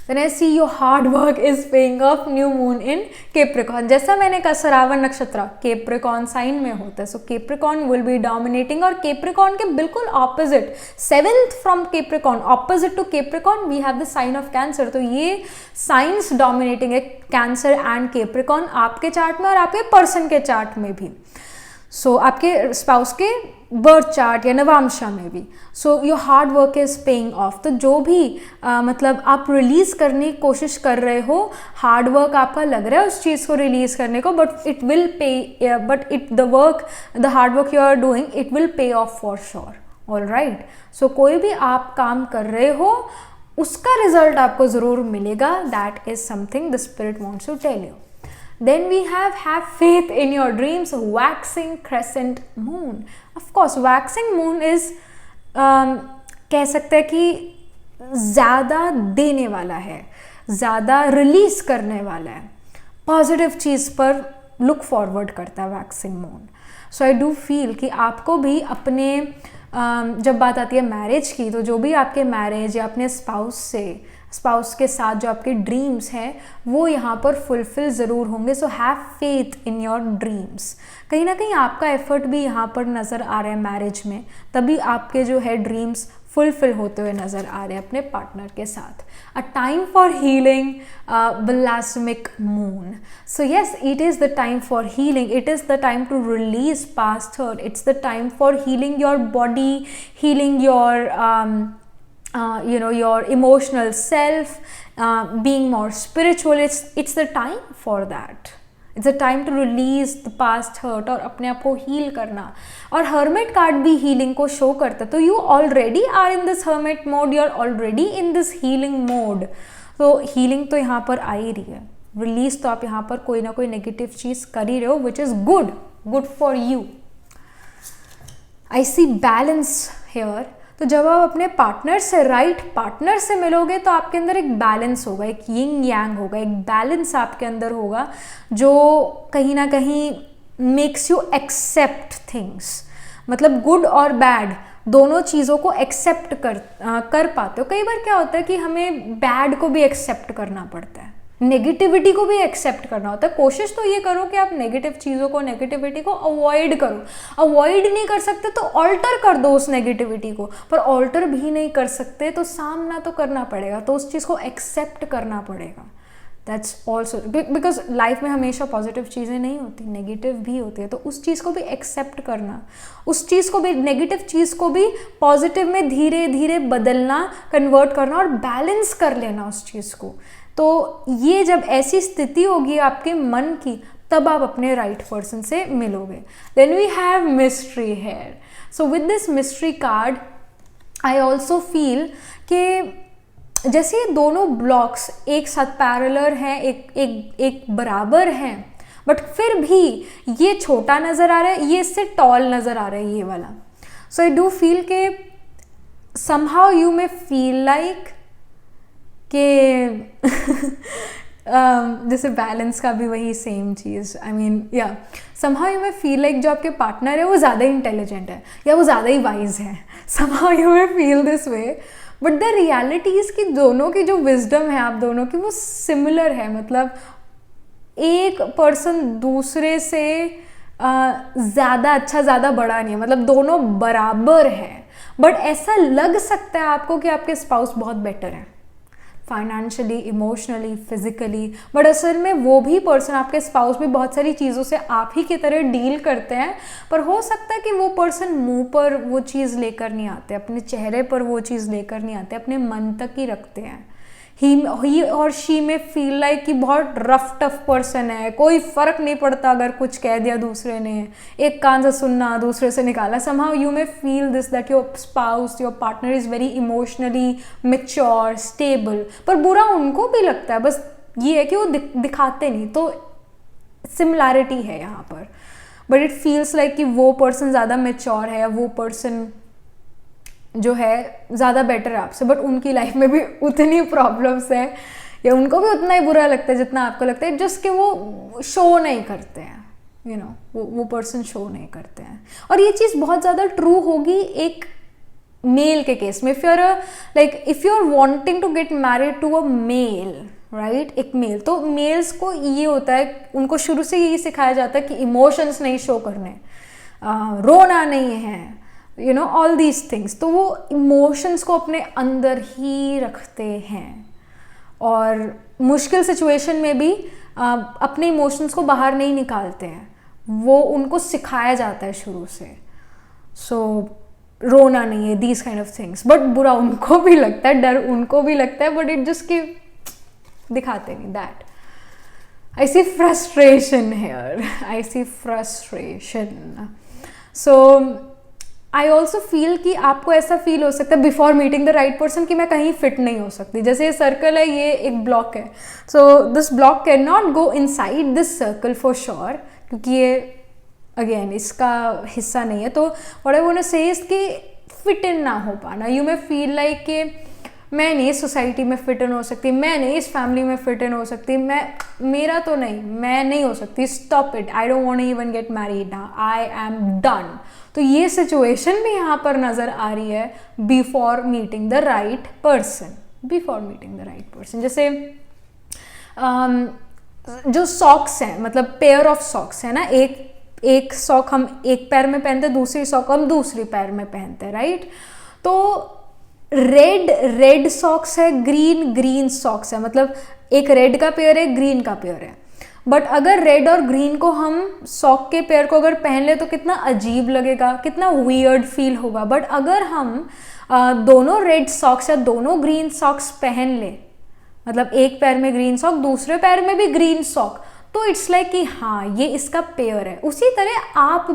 Then I see your hard work is paying off, new moon in Capricorn, जैसा मैंने कहा श्रावण नक्षत्र Capricorn sign में होता है, so Capricorn will be dominating, और Capricorn के बिल्कुल opposite 7th from Capricorn, opposite to Capricorn we have the sign of Cancer, तो ये साइंस डोमिनेटिंग है Cancer and Capricorn आपके चार्ट में और आपके पर्सन के चार्ट में भी। सो आपके स्पाउस के बर्थ चार्ट या नवांशा में भी। So your hard work is paying off, तो जो भी मतलब आप रिलीज़ करने की कोशिश कर रहे हो, हार्ड वर्क आपका लग रहा है उस चीज़ को रिलीज़ करने को, but it will pay, but it the hard work you are doing it will pay off for sure. All right, so कोई भी आप काम कर रहे हो उसका रिजल्ट आपको ज़रूर मिलेगा, that is something the spirit wants to tell you. Then we have faith in your dreams, waxing crescent moon. Of course, waxing moon is कह सकते हैं कि ज़्यादा देने वाला है, ज़्यादा रिलीज़ करने वाला है, पॉजिटिव चीज़ पर लुक फॉरवर्ड करता है waxing moon. So I do feel कि आपको भी अपने जब बात आती है मैरिज की, तो जो भी आपके मैरिज या अपने स्पाउस के साथ जो आपके ड्रीम्स हैं वो यहाँ पर फुलफिल ज़रूर होंगे। So have faith in your dreams. कहीं ना कहीं आपका एफर्ट भी यहाँ पर नज़र आ रहा है मैरिज में, तभी आपके जो है ड्रीम्स फुलफिल होते हुए नज़र आ रहे हैं अपने पार्टनर के साथ। A time for healing blossomic moon. So yes, it is the time for healing, it is the time to release past hurt, it's the time for healing your body, healing your your emotional self, being more spiritual. It's the time for that. It's a time to release the past hurt और अपने आप को heal करना। और hermit card भी healing को show करता है, तो you already are in this hermit mode, you are already in this healing mode. तो हीलिंग तो यहाँ पर आ ही रही है, रिलीज तो आप यहाँ पर कोई ना कोई नेगेटिव चीज़ कर ही रहे हो, which is good for you. I see balance here. तो जब आप अपने पार्टनर से, राइट पार्टनर से मिलोगे तो आपके अंदर एक बैलेंस होगा, एक यिंग यांग होगा, एक बैलेंस आपके अंदर होगा जो कहीं ना कहीं मेक्स यू एक्सेप्ट थिंग्स। मतलब गुड और बैड दोनों चीज़ों को एक्सेप्ट कर पाते हो। कई बार क्या होता है कि हमें बैड को भी एक्सेप्ट करना पड़ता है, नेगेटिविटी को भी एक्सेप्ट करना होता है। कोशिश तो ये करो कि आप नेगेटिव चीज़ों को, नेगेटिविटी को अवॉइड करो। अवॉइड नहीं कर सकते तो ऑल्टर कर दो उस नेगेटिविटी को, पर ऑल्टर भी नहीं कर सकते तो सामना तो करना पड़ेगा, तो उस चीज़ को एक्सेप्ट करना पड़ेगा। दैट्स ऑल्सो बिकॉज लाइफ में हमेशा पॉजिटिव चीज़ें नहीं होती, नेगेटिव भी होती है, तो उस चीज़ को भी एक्सेप्ट करना, उस चीज़ को भी, नेगेटिव चीज़ को भी पॉजिटिव में धीरे धीरे बदलना, कन्वर्ट करना और बैलेंस कर लेना उस चीज़ को। तो ये जब ऐसी स्थिति होगी आपके मन की, तब आप अपने राइट पर्सन से मिलोगे। Then we have mystery here. So with this mystery card I also feel कि जैसे ये दोनों ब्लॉक्स एक साथ पैरेलल हैं, एक बराबर हैं, बट फिर भी ये छोटा नज़र आ रहा है, ये इससे टॉल नज़र आ रहा है ये वाला। सो आई डू फील के somehow you may feel like कि जैसे बैलेंस का भी वही सेम चीज़, आई मीन या somehow you may feel like जो आपके पार्टनर है वो ज़्यादा इंटेलिजेंट है या वो ज़्यादा ही वाइज है, somehow you may feel this way, but the reality is कि दोनों की जो विजडम है आप दोनों की वो सिमिलर है। मतलब एक पर्सन दूसरे से ज़्यादा अच्छा, ज़्यादा बड़ा नहीं है, मतलब दोनों बराबर है, बट ऐसा लग सकता है आपको कि आपके स्पाउस बहुत बेटर है, फाइनेंशियली, इमोशनली, फिजिकली, बट असल में वो भी पर्सन, आपके स्पाउस भी बहुत सारी चीज़ों से आप ही की तरह डील करते हैं, पर हो सकता है कि वो पर्सन मुंह पर वो चीज़ लेकर नहीं आते, अपने चेहरे पर वो चीज़ लेकर नहीं आते, अपने मन तक ही रखते हैं. ही और शी में फील लाइक कि बहुत रफ टफ पर्सन है, कोई फ़र्क नहीं पड़ता अगर कुछ कह दिया दूसरे ने, एक कान से सुनना दूसरे से निकाला. Somehow you may feel this that your spouse, your partner is very emotionally mature, stable, पर बुरा उनको भी लगता है, बस ये है कि वो दिखाते नहीं. तो सिमिलैरिटी है यहाँ पर, बट इट फील्स लाइक कि वो पर्सन ज़्यादा मेच्योर है, वो पर्सन जो है ज़्यादा बेटर है आपसे, बट उनकी लाइफ में भी उतनी प्रॉब्लम्स है, या उनको भी उतना ही बुरा लगता है जितना आपको लगता है, जस्ट कि वो शो नहीं करते हैं, यू नो, वो पर्सन शो नहीं करते हैं. और ये चीज़ बहुत ज़्यादा ट्रू होगी एक मेल के केस में. If you are wanting to get married to a male, right, एक मेल, तो मेल्स को ये होता है, उनको शुरू से यही सिखाया जाता है कि इमोशंस नहीं शो करने, रोना नहीं है, you know, all these things. तो वो इमोशंस को अपने अंदर ही रखते हैं, और मुश्किल सिचुएशन में भी अपने इमोशंस को बाहर नहीं निकालते हैं, वो उनको सिखाया जाता है शुरू से. सो रोना नहीं है, these kind of things, but बुरा उनको भी लगता है, डर उनको भी लगता है, बट इट जस्ट कि दिखाते नहीं. That I see frustration here, I see frustration. So I also feel कि आपको ऐसा फील हो सकता है before meeting the right person कि मैं कहीं फिट नहीं हो सकती. जैसे ये सर्कल है, ये एक ब्लॉक है, so this block can not go inside this circle for sure, क्योंकि ये अगेन इसका हिस्सा नहीं है. तो व्हाट आई वांट टू से इज कि फिट इन ना हो पाना. यू मे फील लाइक कि मैं नहीं इस सोसाइटी में फिट इन हो सकती, मैं नहीं इस फैमिली में फिट इन हो सकती, मेरा तो नहीं, मैं नहीं हो सकती, stop it, I don't want even get married now, I am done. तो ये सिचुएशन भी यहाँ पर नज़र आ रही है before meeting the right person, before meeting the right person. जैसे जो सॉक्स हैं, मतलब पेयर ऑफ सॉक्स है ना, एक सॉक हम एक पैर में पहनते हैं, दूसरी सॉक हम दूसरी पैर में पहनते हैं, राइट. तो रेड सॉक्स है, ग्रीन सॉक्स है, मतलब एक रेड का पेयर है, ग्रीन का पेयर है. बट अगर रेड और ग्रीन को हम सॉक के पेयर को अगर पहन ले तो कितना अजीब लगेगा, कितना वियर्ड फील होगा. बट अगर हम दोनों रेड सॉक्स या दोनों ग्रीन सॉक्स पहन ले, मतलब एक पैर में ग्रीन सॉक, दूसरे पैर में भी ग्रीन सॉक, तो इट्स लाइक कि हाँ ये इसका पेयर है. उसी तरह आप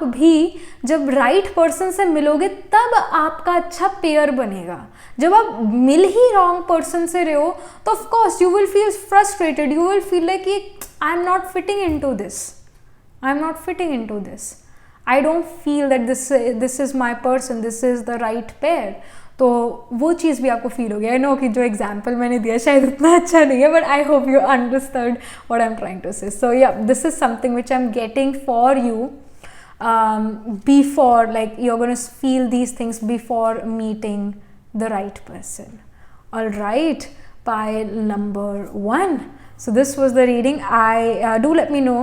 भी जब राइट पर्सन से मिलोगे तब आपका अच्छा पेयर बनेगा. जब आप मिल ही रॉन्ग पर्सन से रहे हो तो of course you will feel frustrated, you will feel like कि I am not fitting into this, I don't feel that this is my person, this is the right pair. तो वो चीज़ भी आपको फील हो गया. आई नो कि जो एग्जाम्पल मैंने दिया शायद उतना अच्छा नहीं है, but I hope you understand what I am trying to say. So yeah, this is something which I am getting for you before, like you're going to feel these things before meeting the right person. All right, pile number 1. So this was the reading. Do let me know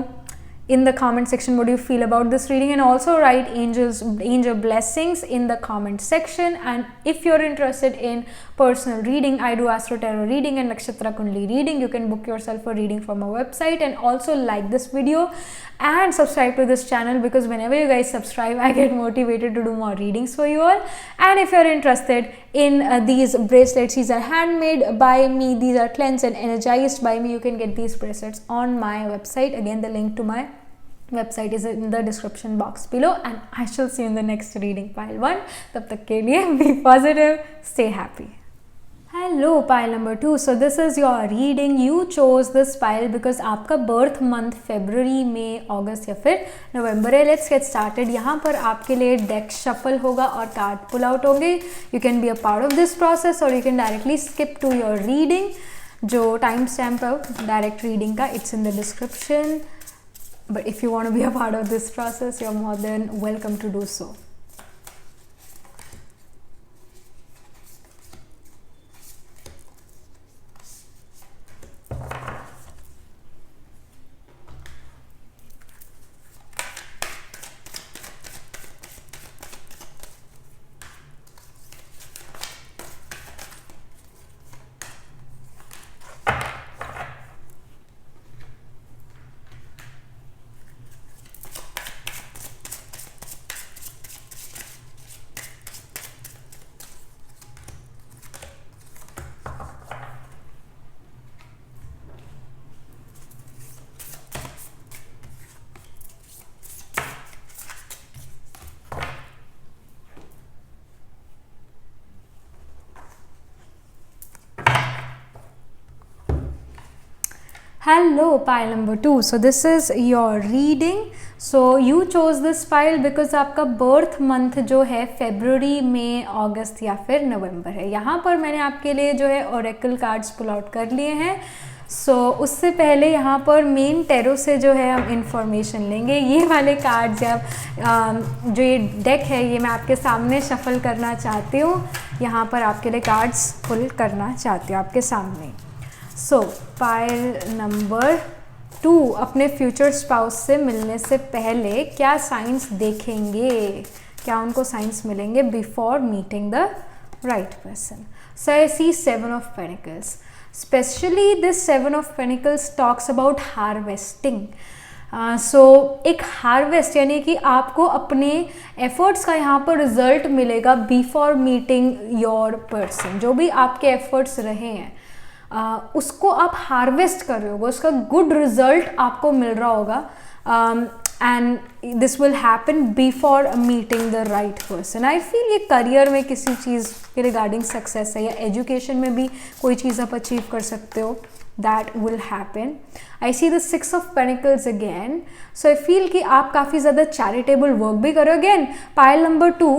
in the comment section what you feel about this reading, and also write angel blessings in the comment section. And if you're interested in personal reading, I do astro tarot reading and nakshatra kundli reading. You can book yourself a reading from our website, and also like this video and subscribe to this channel, because whenever you guys subscribe I get motivated to do more readings for you all. And if you're interested in these bracelets, these are handmade by me, these are cleansed and energized by me. You can get these bracelets on my website. Again, the link to my website is in the description box below, and I shall see you in the next reading, pile 1. tab tak ke liye be positive, stay happy. Hello, pile number 2. So this is your reading. You chose this pile because आपका birth month February, May, August या फिर November है. Let's get started. यहाँ पर आपके लिए deck shuffle होगा और card pull out होंगे. You can be a part of this process or you can directly skip to your reading. जो time stamp है direct reading का, it's in the description. But if you want to be a part of this process, you're more than welcome to do so. Hello, pile number 2. So this is your reading. So you chose this pile because आपका birth month जो है February, May, August या फिर November है. यहाँ पर मैंने आपके लिए जो है oracle cards pull out कर लिए हैं. उससे पहले यहाँ पर मेन टेरो से जो है हम इंफॉर्मेशन लेंगे. ये वाले कार्ड्स या जो ये डेक है ये मैं आपके सामने शफल करना चाहती हूँ. यहाँ पर आपके लिए कार्ड्स पुल करना चाहती हूँ आपके सामने. पाइल नंबर 2, अपने फ्यूचर स्पाउस से मिलने से पहले क्या साइंस देखेंगे, क्या उनको साइंस मिलेंगे before meeting the right person. So I see 7 of pentacles. Specially this 7 of pentacles talks about harvesting. एक हार्वेस्ट यानी कि आपको अपने एफर्ट्स का यहाँ पर रिजल्ट मिलेगा बिफोर मीटिंग योर पर्सन. जो भी आपके एफर्ट्स रहे हैं उसको आप हार्वेस्ट कर रहे होगे, उसका गुड रिजल्ट आपको मिल रहा होगा. And this will happen before meeting the right person. I feel ये करियर में किसी चीज़ के रिगार्डिंग सक्सेस है या एजुकेशन में भी कोई चीज़ आप अचीव कर सकते हो. That will happen. I see the 6 of pentacles again. So I feel कि आप काफ़ी ज़्यादा चैरिटेबल वर्क भी करो. Again pile number 2,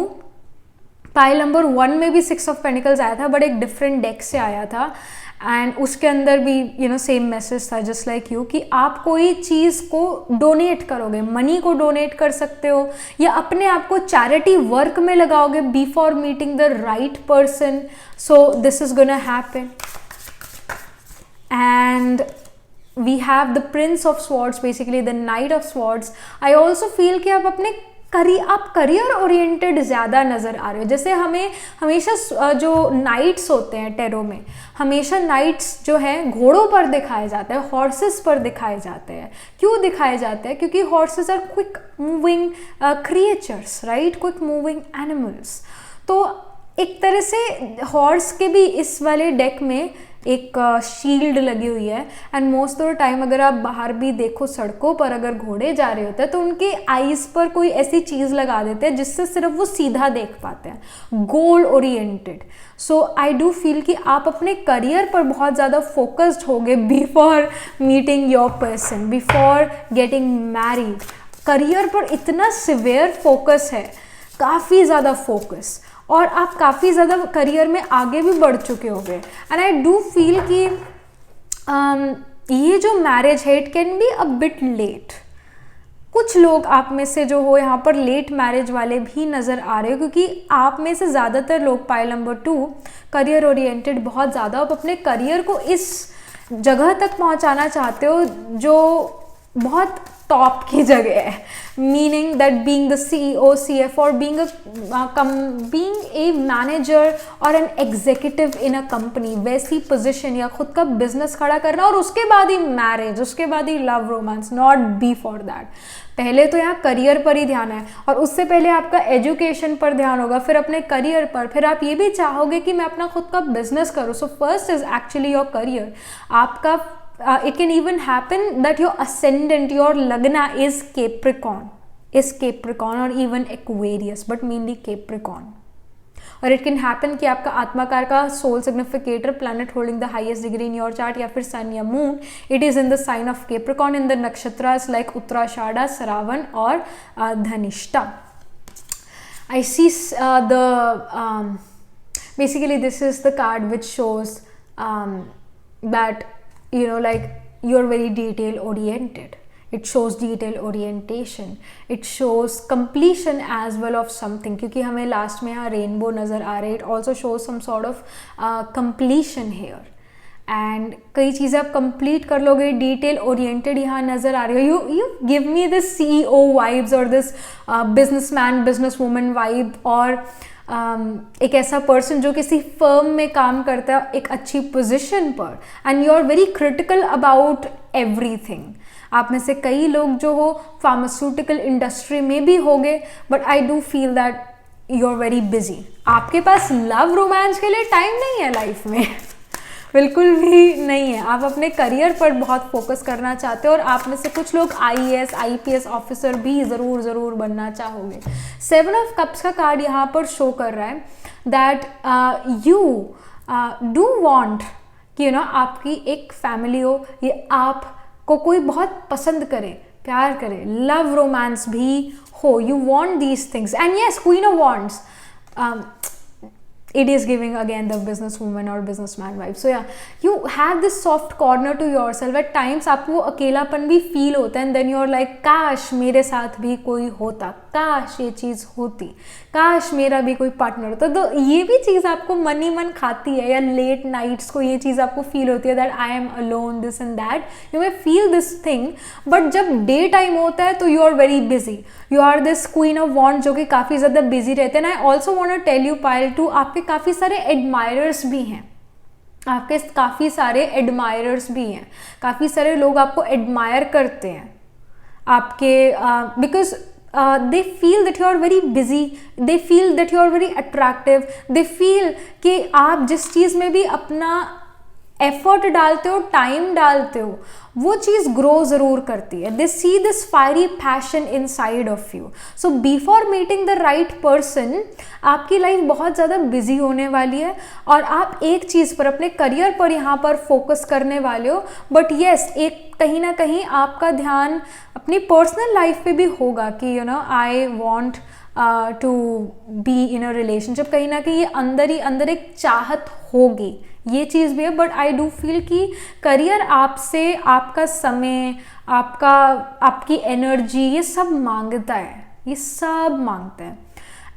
pile number 1 में भी 6 ऑफ पेनिकल्स आया था बट एक डिफरेंट डेक से आया था. एंड उसके अंदर भी सेम मैसेज था जस्ट लाइक यू कि आप कोई चीज़ को डोनेट करोगे, मनी को डोनेट कर सकते हो या अपने आप को चैरिटी वर्क में लगाओगे before meeting the right person. So this is gonna happen. And we have the prince of swords, basically the knight of swords. I also feel कि आप अपने आप करियर ओरिएंटेड ज़्यादा नज़र आ रहे हो. जैसे हमें हमेशा जो नाइट्स होते हैं टेरो में, हमेशा नाइट्स जो हैं घोड़ों पर दिखाए जाते हैं, हॉर्सेस पर दिखाए जाते हैं. क्यों दिखाए जाते हैं? क्योंकि horses are quick moving creatures, right, quick moving animals. तो एक तरह से हॉर्स के भी इस वाले डेक में एक शील्ड लगी हुई है. And most of the time अगर आप बाहर भी देखो सड़कों पर अगर घोड़े जा रहे होते हैं तो उनके आईज पर कोई ऐसी चीज़ लगा देते हैं जिससे सिर्फ वो सीधा देख पाते हैं, goal oriented. So I do feel कि आप अपने करियर पर बहुत ज़्यादा फोकस्ड होगे before meeting your person, before getting married. Career पर इतना सिवियर फोकस है, काफ़ी ज़्यादा फोकस, और आप काफ़ी ज़्यादा करियर में आगे भी बढ़ चुके होंगे. एंड आई डू फील कि ये जो मैरिज है it can be a bit late. कुछ लोग आप में से जो हो यहाँ पर लेट मैरिज वाले भी नज़र आ रहे हो क्योंकि आप में से ज़्यादातर लोग पाइल नंबर 2 करियर ओरिएंटेड बहुत ज़्यादा, आप अपने करियर को इस जगह तक पहुँचाना चाहते हो जो बहुत टॉप की जगह है. Meaning that being the CEO, CFO और बीइंग ए मैनेजर और an executive in a company, वैसी पोजीशन या खुद का बिजनेस खड़ा करना और उसके बाद ही मैरिज, उसके बाद ही love romance, not before that. पहले तो यहाँ करियर पर ही ध्यान है और उससे पहले आपका एजुकेशन पर ध्यान होगा, फिर अपने करियर पर, फिर आप ये भी चाहोगे कि मैं अपना खुद का बिजनेस करूँ. So first is actually your career. आपका it can even happen that your ascendant, your lagna is Capricorn or even Aquarius, but mainly Capricorn. और it can happen कि आपका आत्माकार का soul significator planet holding the highest degree in your chart या फिर sun या moon, it is in the sign of Capricorn in the nakshatras like Uttarashadha, Shravana और Dhanishtha. I see basically this is the card which shows that like you're very detail oriented. It shows detail orientation. It shows completion as well of something. क्योंकि हमें last में यहाँ rainbow नज़र आ रही है. It also shows some sort of completion here. And कई चीज़ें आप कंप्लीट कर लोगे. डिटेल ओरिएंटेड यहाँ नज़र आ रही हो. You give me this CEO vibes और this businessman business woman vibe, और एक ऐसा पर्सन जो किसी फर्म में काम करता है एक अच्छी पोजीशन पर, and you are very critical about everything. आप में से कई लोग जो हो फार्मास्यूटिकल इंडस्ट्री में भी होंगे, but I do feel that you are very busy. आपके पास लव रोमांस के लिए टाइम नहीं है लाइफ में, बिल्कुल भी नहीं है. आप अपने करियर पर बहुत फोकस करना चाहते हो और आप में से कुछ लोग IAS IPS ऑफिसर भी ज़रूर बनना चाहोगे. 7 ऑफ कप्स का कार्ड यहाँ पर शो कर रहा है दैट यू डू वांट कि आपकी एक फैमिली हो, ये आपको कोई बहुत पसंद करे, प्यार करे, लव रोमांस भी हो, you want these things and yes queen of wands, it is giving again the businesswoman or businessman vibe. So yeah, you have this soft corner to yourself. At times आपको अकेलापन भी feel होता है and then you're like काश मेरे साथ भी कोई होता, काश ये चीज़ होती, काश मेरा भी कोई पार्टनर होता। तो ये भी चीज़ आपको मन ही मन खाती है, या लेट नाइट्स को ये चीज़ आपको फील होती है that I am alone, this and that, you may feel this thing. But जब डे टाइम होता है तो you are very busy, you are this queen of wand जो कि काफ़ी ज़्यादा बिजी रहते हैं। I also want to tell you Payal too, आपके काफ़ी सारे एडमायरर्स भी हैं, आपके काफ़ी सारे एडमायरर्स भी हैं, काफ़ी सारे लोग आपको एडमायर करते हैं आपके, because they feel that you are very busy, they feel that you are very attractive, they feel कि आप जिस चीज़ में भी अपना एफर्ट डालते हो, टाइम डालते हो, वो चीज़ ग्रो ज़रूर करती है। They see this fiery passion inside of you. So before meeting the right person आपकी लाइफ बहुत ज़्यादा बिजी होने वाली है और आप एक चीज़ पर, अपने करियर पर यहाँ पर फोकस करने वाले हो। बट येस, एक कहीं ना कहीं आपका ध्यान अपनी पर्सनल लाइफ पे भी होगा कि I want to be in a relationship. कहीं ना कहीं ये अंदर ही अंदर एक चाहत होगी, ये चीज़ भी है। बट आई डू फील कि करियर आपसे आपका समय, आपकी एनर्जी, ये सब मांगता है, ये सब मांगता है।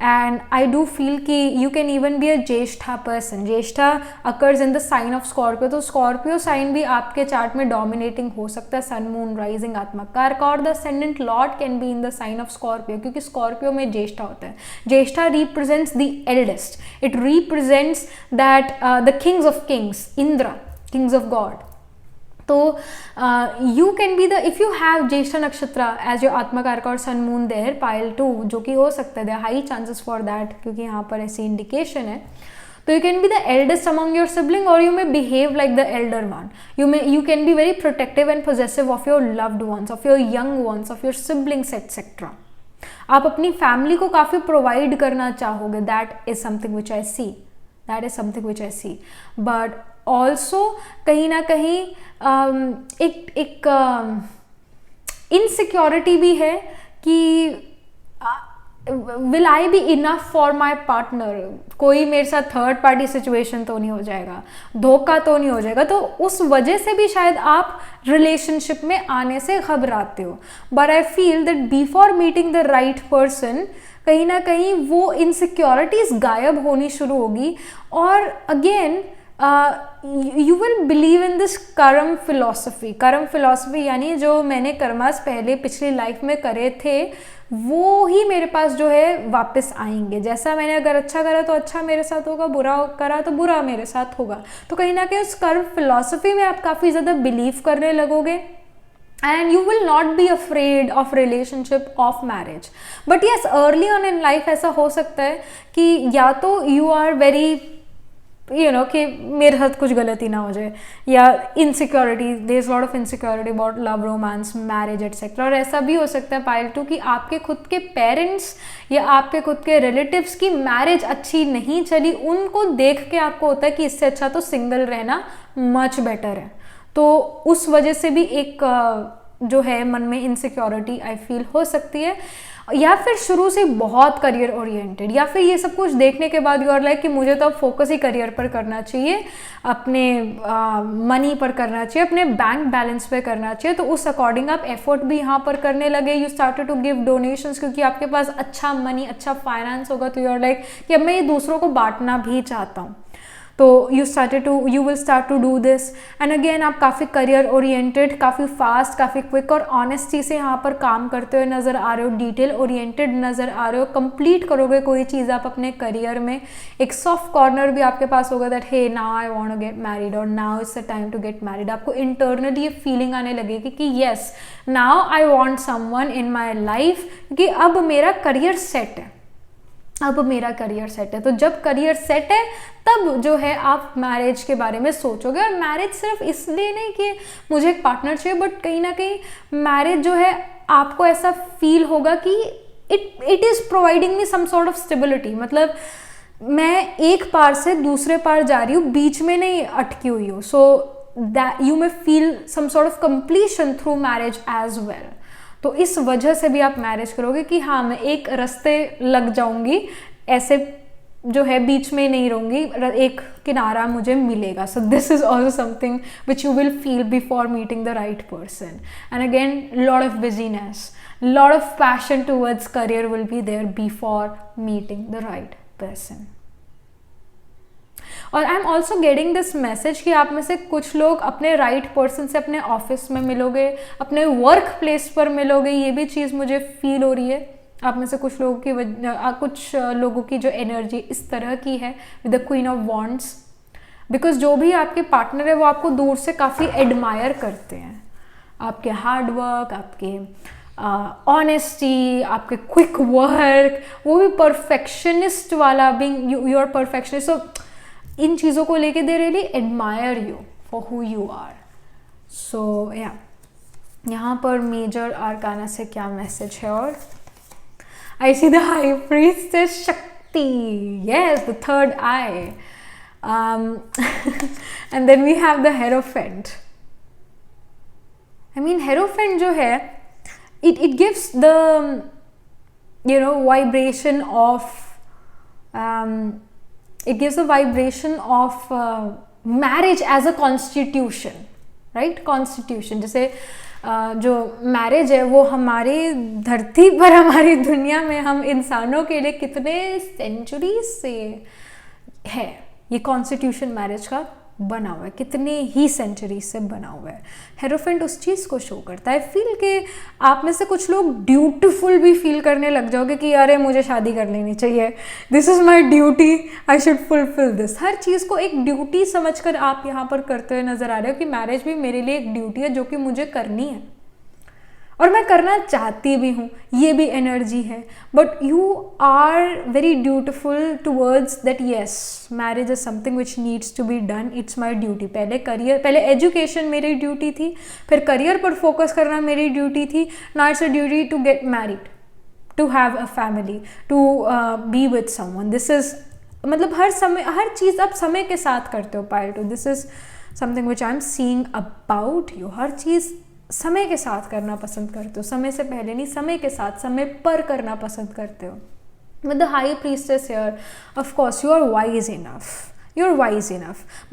एंड आई डू फील कि you can even be a Jyeshtha person. Jyeshtha occurs in the sign of Scorpio, तो स्कॉर्पियो साइन भी आपके चार्ट में डोमिनेटिंग हो सकता है। सन, मून, राइजिंग, आत्मा कारक और the ascendant lord can be in the sign of Scorpio, क्योंकि स्कॉर्पियो में ज्येष्ठा होता है। Jyeshtha represents the eldest, it represents that the kings of kings, Indra, kings of god. तो you can be the, if you have Jyeshtha nakshatra as your Atmakaraka और sun moon there Payal too, जो कि हो सकता है, there high chances for that, क्योंकि यहाँ पर ऐसी इंडिकेशन है। तो you can be the eldest among your sibling और you may behave like the elder one. You can be very protective and possessive of your loved ones, of your young ones, of your siblings etcetera. आप अपनी family को काफ़ी provide करना चाहोगे। That is something which I see, that is something which I see. But also कहीं ना कहीं एक इनसिक्योरिटी भी है कि will I be enough for my partner, कोई मेरे साथ थर्ड पार्टी सिचुएशन तो नहीं हो जाएगा, धोखा तो नहीं हो जाएगा। तो उस वजह से भी शायद आप रिलेशनशिप में आने से घबराते हो। But I feel that before meeting the right person कहीं ना कहीं वो इनसिक्योरिटीज गायब होनी शुरू होगी। और again you will believe in this कर्म फिलॉसफी। कर्म फिलॉसफी यानी जो मैंने कर्मास पहले पिछली लाइफ में करे थे वो ही मेरे पास जो है वापस आएंगे। जैसा मैंने अगर अच्छा करा तो अच्छा मेरे साथ होगा, बुरा करा तो बुरा मेरे साथ होगा। तो कहीं ना कहीं उस कर्म फिलॉसफी में आप काफ़ी ज़्यादा बिलीव करने लगोगे and you will not be afraid of relationship, of marriage. But yes, early on in life ऐसा हो सकता है कि या तो you are very कि मेरे साथ कुछ गलती ना हो जाए, या insecurity, there is lot of insecurity about love, romance, marriage etcetera. और ऐसा भी हो सकता है पायल टू कि आपके खुद के पेरेंट्स या आपके खुद के रिलेटिव्स की मैरिज अच्छी नहीं चली, उनको देख के आपको होता है कि इससे अच्छा तो सिंगल रहना मच बेटर है। तो उस वजह से भी एक जो है मन में इनसिक्योरिटी आई फील हो सकती है। या फिर शुरू से बहुत करियर ओरिएंटेड, या फिर ये सब कुछ देखने के बाद यू आर लाइक कि मुझे तो अब फोकस ही करियर पर करना चाहिए, अपने मनी पर करना चाहिए, अपने बैंक बैलेंस पे करना चाहिए। तो उस अकॉर्डिंग आप एफर्ट भी यहाँ पर करने लगे। You started to give donations, क्योंकि आपके पास अच्छा मनी, अच्छा फाइनेंस होगा। तो यू आर लाइक कि अब मैं ये दूसरों को बांटना भी चाहता हूँ। तो you will start to do this. And again आप काफ़ी करियर ओरिएंटेड, काफ़ी फास्ट, काफ़ी क्विक और ऑनेस्टी से यहाँ पर काम करते हुए नज़र आ रहे हो, डिटेल ओरिएंटेड नज़र आ रहे हो। कंप्लीट करोगे कोई चीज़ आप अपने करियर में। एक सॉफ्ट कॉर्नर भी आपके पास होगा that hey now I want to get married और now it's the time to get married. आपको इंटरनली ये फीलिंग आने लगेगी कि yes now I want someone in my life, क्योंकि अब मेरा करियर सेट है, अब मेरा करियर सेट है। तो जब करियर सेट है तब जो है आप मैरिज के बारे में सोचोगे। और मैरिज सिर्फ इसलिए नहीं कि मुझे एक पार्टनर चाहिए, बट कहीं ना कहीं मैरिज जो है आपको ऐसा फील होगा कि it is providing me some sort of stability. मतलब मैं एक पार से दूसरे पार जा रही हूँ, बीच में नहीं अटकी हुई हूँ. So that you may feel some sort of completion through marriage as well. तो इस वजह से भी आप मैरिज करोगे कि हाँ मैं एक रास्ते लग जाऊंगी, ऐसे जो है बीच में नहीं रहूंगी, एक किनारा मुझे मिलेगा. So this is also something which you will feel before meeting the right person. And again lot of busyness, lot of passion towards career will be there before meeting the right person. और I am also getting this message कि आप में से कुछ लोग अपने right person से अपने ऑफिस में मिलोगे, अपने वर्क प्लेस पर मिलोगे. ये भी चीज़ मुझे फील हो रही है. आप में से कुछ लोगों की जो एनर्जी इस तरह की है with the queen of wands. Because जो भी आपके पार्टनर है वो आपको दूर से काफ़ी एडमायर करते हैं. आपके हार्डवर्क, आपके ऑनेस्टी, आपके क्विक वर्क, वो भी परफेक्शनिस्ट वाला, being you are perfectionist. So इन चीज़ों को लेके they really admire you for who you are. So या यहाँ पर मेजर आर्काना से क्या मैसेज है. और I see the high priestess Shakti, yes, the third eye. And then we have the Hierophant. I mean, Hierophant जो है, it gives the vibration of it gives a vibration of marriage as a constitution, right? Constitution. जैसे जो marriage है वो हमारी धरती पर, हमारी दुनिया में हम इंसानों के लिए कितने सेंचुरीज से है ये कॉन्स्टिट्यूशन मैरिज का बना हुआ है, कितने ही सेंचुरीज से बना हुआ है. हेरोफेंट उस चीज़ को शो करता है. फील कि आप में से कुछ लोग ड्यूटीफुल भी फील करने लग जाओगे कि अरे मुझे शादी कर लेनी चाहिए, this is my duty, I should fulfil this. हर चीज़ को एक ड्यूटी समझकर आप यहाँ पर करते हुए नजर आ रहे हो कि मैरिज भी मेरे लिए एक ड्यूटी है जो कि मुझे करनी है और मैं करना चाहती भी हूँ. ये भी एनर्जी है. But you are very dutiful towards that yes marriage is something which needs to be done, it's my duty. पहले एजुकेशन मेरी ड्यूटी थी, फिर करियर पर फोकस करना मेरी ड्यूटी थी. Now it's a duty to get married, to have a family, to be with someone. This is मतलब हर चीज़ आप समय के साथ करते हो Payal too. This is something which I am seeing about you. हर चीज़ समय के साथ करना पसंद करते हो, समय से पहले नहीं, समय के साथ, समय पर करना पसंद करते हो. With the high priestess here, of course you are wise enough.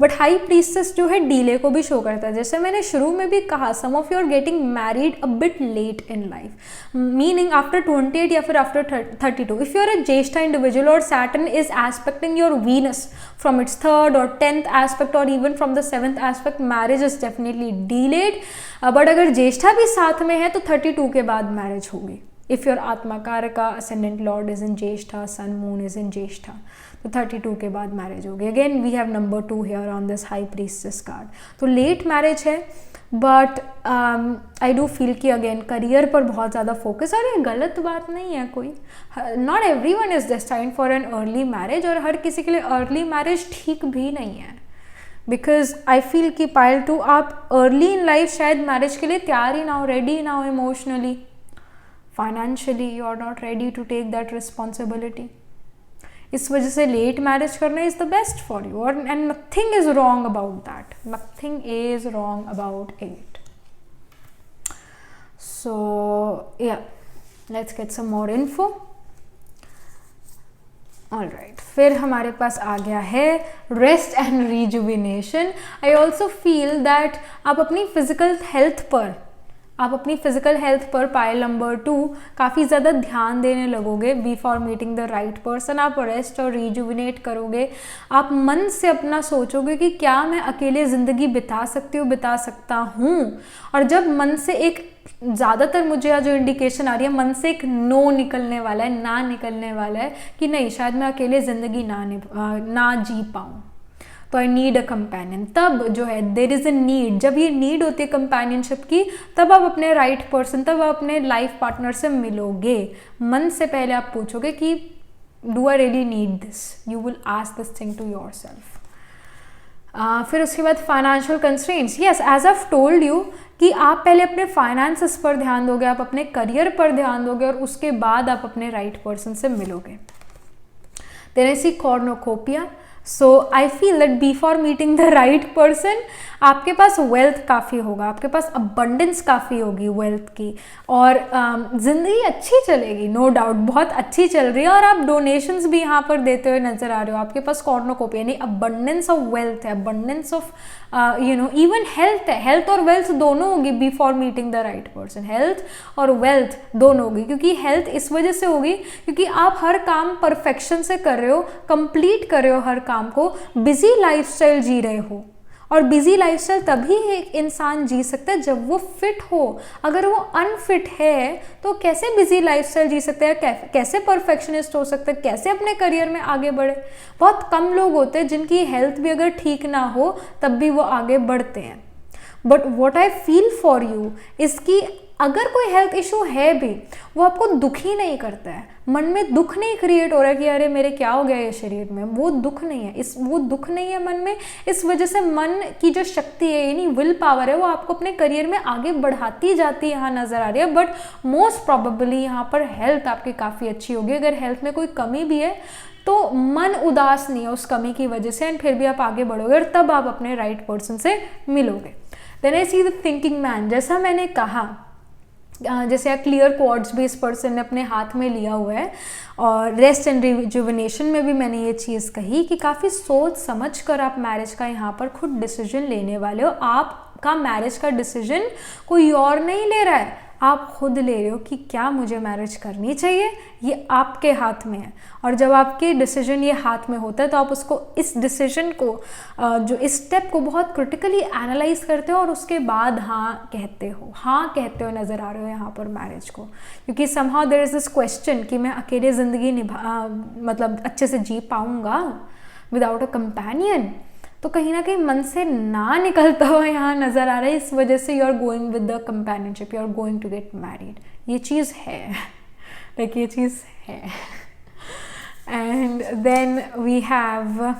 But high priestess जो है डीले को भी शो करता है. जैसे मैंने शुरू में भी कहा, some of you are getting married a bit late in life, meaning after 28 या फिर after 32. If you are a Jyeshtha individual और Saturn is aspecting your Venus from its 3rd or 10th aspect or even from the 7th aspect, marriage is definitely delayed. But अगर ज्येष्ठा भी साथ में है तो 32 के बाद मैरिज होगी. If your आत्मा कारका ascendant lord is in Jyeshtha, sun moon is in ज्येष्ठा, तो 32 के बाद मैरिज होगी. Again we have number 2 here on this high priestess card. तो लेट मैरिज है. बट आई डू फील कि अगेन करियर पर बहुत ज़्यादा फोकस. और ये गलत बात नहीं है कोई. Not everyone is destined for an early marriage, और हर किसी के लिए अर्ली मैरिज ठीक भी नहीं है. बिकॉज आई फील कि पायल टू आप अर्ली इन लाइफ शायद मैरिज के लिए तैयार ही ना हो, रेडी ना हो emotionally, financially you are not ready to take that responsibility. इस वजह से लेट मैरिज करना is the best for you. और and nothing is wrong about that, nothing is wrong about it. So yeah let's get some more info. Alright, फिर हमारे पास आ गया है rest and rejuvenation. I also feel that आप अपनी physical health पर पायल नंबर 2 काफ़ी ज़्यादा ध्यान देने लगोगे before meeting the right person. आप रेस्ट और रिजुविनेट करोगे. आप मन से अपना सोचोगे कि क्या मैं अकेले ज़िंदगी बिता सकता हूँ. और जब मन से एक ज़्यादातर मुझे जो इंडिकेशन आ रही है, मन से एक नो निकलने वाला है, ना निकलने वाला है कि नहीं शायद मैं अकेले ज़िंदगी ना जी पाऊँ, तो आई नीड अ कंपेनियन. तब जो है देर इज़ अ नीड. जब ये नीड होती है कंपेनियनशिप की, तब आप अपने राइट पर्सन, तब आप अपने लाइफ पार्टनर से मिलोगे. मन से पहले आप पूछोगे कि do I really need this. You will ask this thing to yourself. फिर उसके बाद financial constraints. Yes, as I told you कि आप पहले अपने फाइनेंसेस पर ध्यान दोगे, आप अपने करियर पर ध्यान दोगे, और उसके बाद आप अपने राइट पर्सन से मिलोगे. Then I see cornucopia. So I feel that before meeting the right person, आपके पास वेल्थ काफ़ी होगा, आपके पास अबंडेंस काफ़ी होगी वेल्थ की, और ज़िंदगी अच्छी चलेगी, नो डाउट बहुत अच्छी चल रही है, और आप डोनेशंस भी यहाँ पर देते हुए नज़र आ रहे हो, आपके पास कॉर्नोकोपिया यानी अबंडेंस ऑफ वेल्थ है, अबंडेंस ऑफ इवन हेल्थ है, हेल्थ और वेल्थ दोनों होगी before meeting the right person, health और वेल्थ दोनों होगी, क्योंकि हेल्थ इस वजह से होगी क्योंकि आप हर काम परफेक्शन से कर रहे हो, कंप्लीट कर रहे हो हर काम को, बिजी लाइफस्टाइल जी रहे हो, और बिजी लाइफस्टाइल तभी एक इंसान जी सकता है जब वो फिट हो, अगर वो अनफिट है तो कैसे बिजी लाइफस्टाइल जी सकते हैं, कैसे परफेक्शनिस्ट हो सकते हैं, कैसे अपने करियर में आगे बढ़े। बहुत कम लोग होते हैं जिनकी हेल्थ भी अगर ठीक ना हो तब भी वो आगे बढ़ते हैं। But what I feel for you इसकी, अगर कोई हेल्थ इशू है भी, वो आपको दुखी नहीं करता है, मन में दुख नहीं क्रिएट हो रहा है कि अरे मेरे क्या हो गया ये शरीर में, वो दुख नहीं है, वो दुख नहीं है मन में। इस वजह से मन की जो शक्ति है यानी विल पावर है वो आपको अपने करियर में आगे बढ़ाती जाती है, यहाँ नज़र आ रही है। बट मोस्ट प्रॉबेबली यहाँ पर हेल्थ आपकी काफ़ी अच्छी होगी। अगर हेल्थ में कोई कमी भी है तो मन उदास नहीं है उस कमी की वजह से, एंड फिर भी आप आगे बढ़ोगे और तब आप अपने राइट पर्सन से मिलोगे। Then I see the thinking man, जैसा मैंने कहा, जैसे क्लियर क्वार्ट्ज भी इस पर्सन ने अपने हाथ में लिया हुआ है, और रेस्ट एंड रिजुविनेशन में भी मैंने ये चीज़ कही कि काफ़ी सोच समझ कर आप मैरिज का यहाँ पर खुद डिसीजन लेने वाले हो। आपका मैरिज का डिसीजन कोई और नहीं ले रहा है, आप खुद ले रहे हो कि क्या मुझे मैरिज करनी चाहिए, ये आपके हाथ में है। और जब आपके डिसीजन ये हाथ में होता है तो आप उसको, इस डिसीजन को, जो इस स्टेप को बहुत क्रिटिकली एनालाइज करते हो और उसके बाद हाँ कहते हो नज़र आ रहे हो यहाँ पर मैरिज को। क्योंकि somehow there is this question कि मैं अकेले ज़िंदगी मतलब अच्छे से जी पाऊँगा विदाउट अ कंपेनियन, तो कहीं ना कहीं मन से ना निकलता हुआ यहाँ नज़र आ रहा है। इस वजह से you are going with the companionship, you are going to get married, ये चीज़ है, लाइक ये चीज़ है। And then we have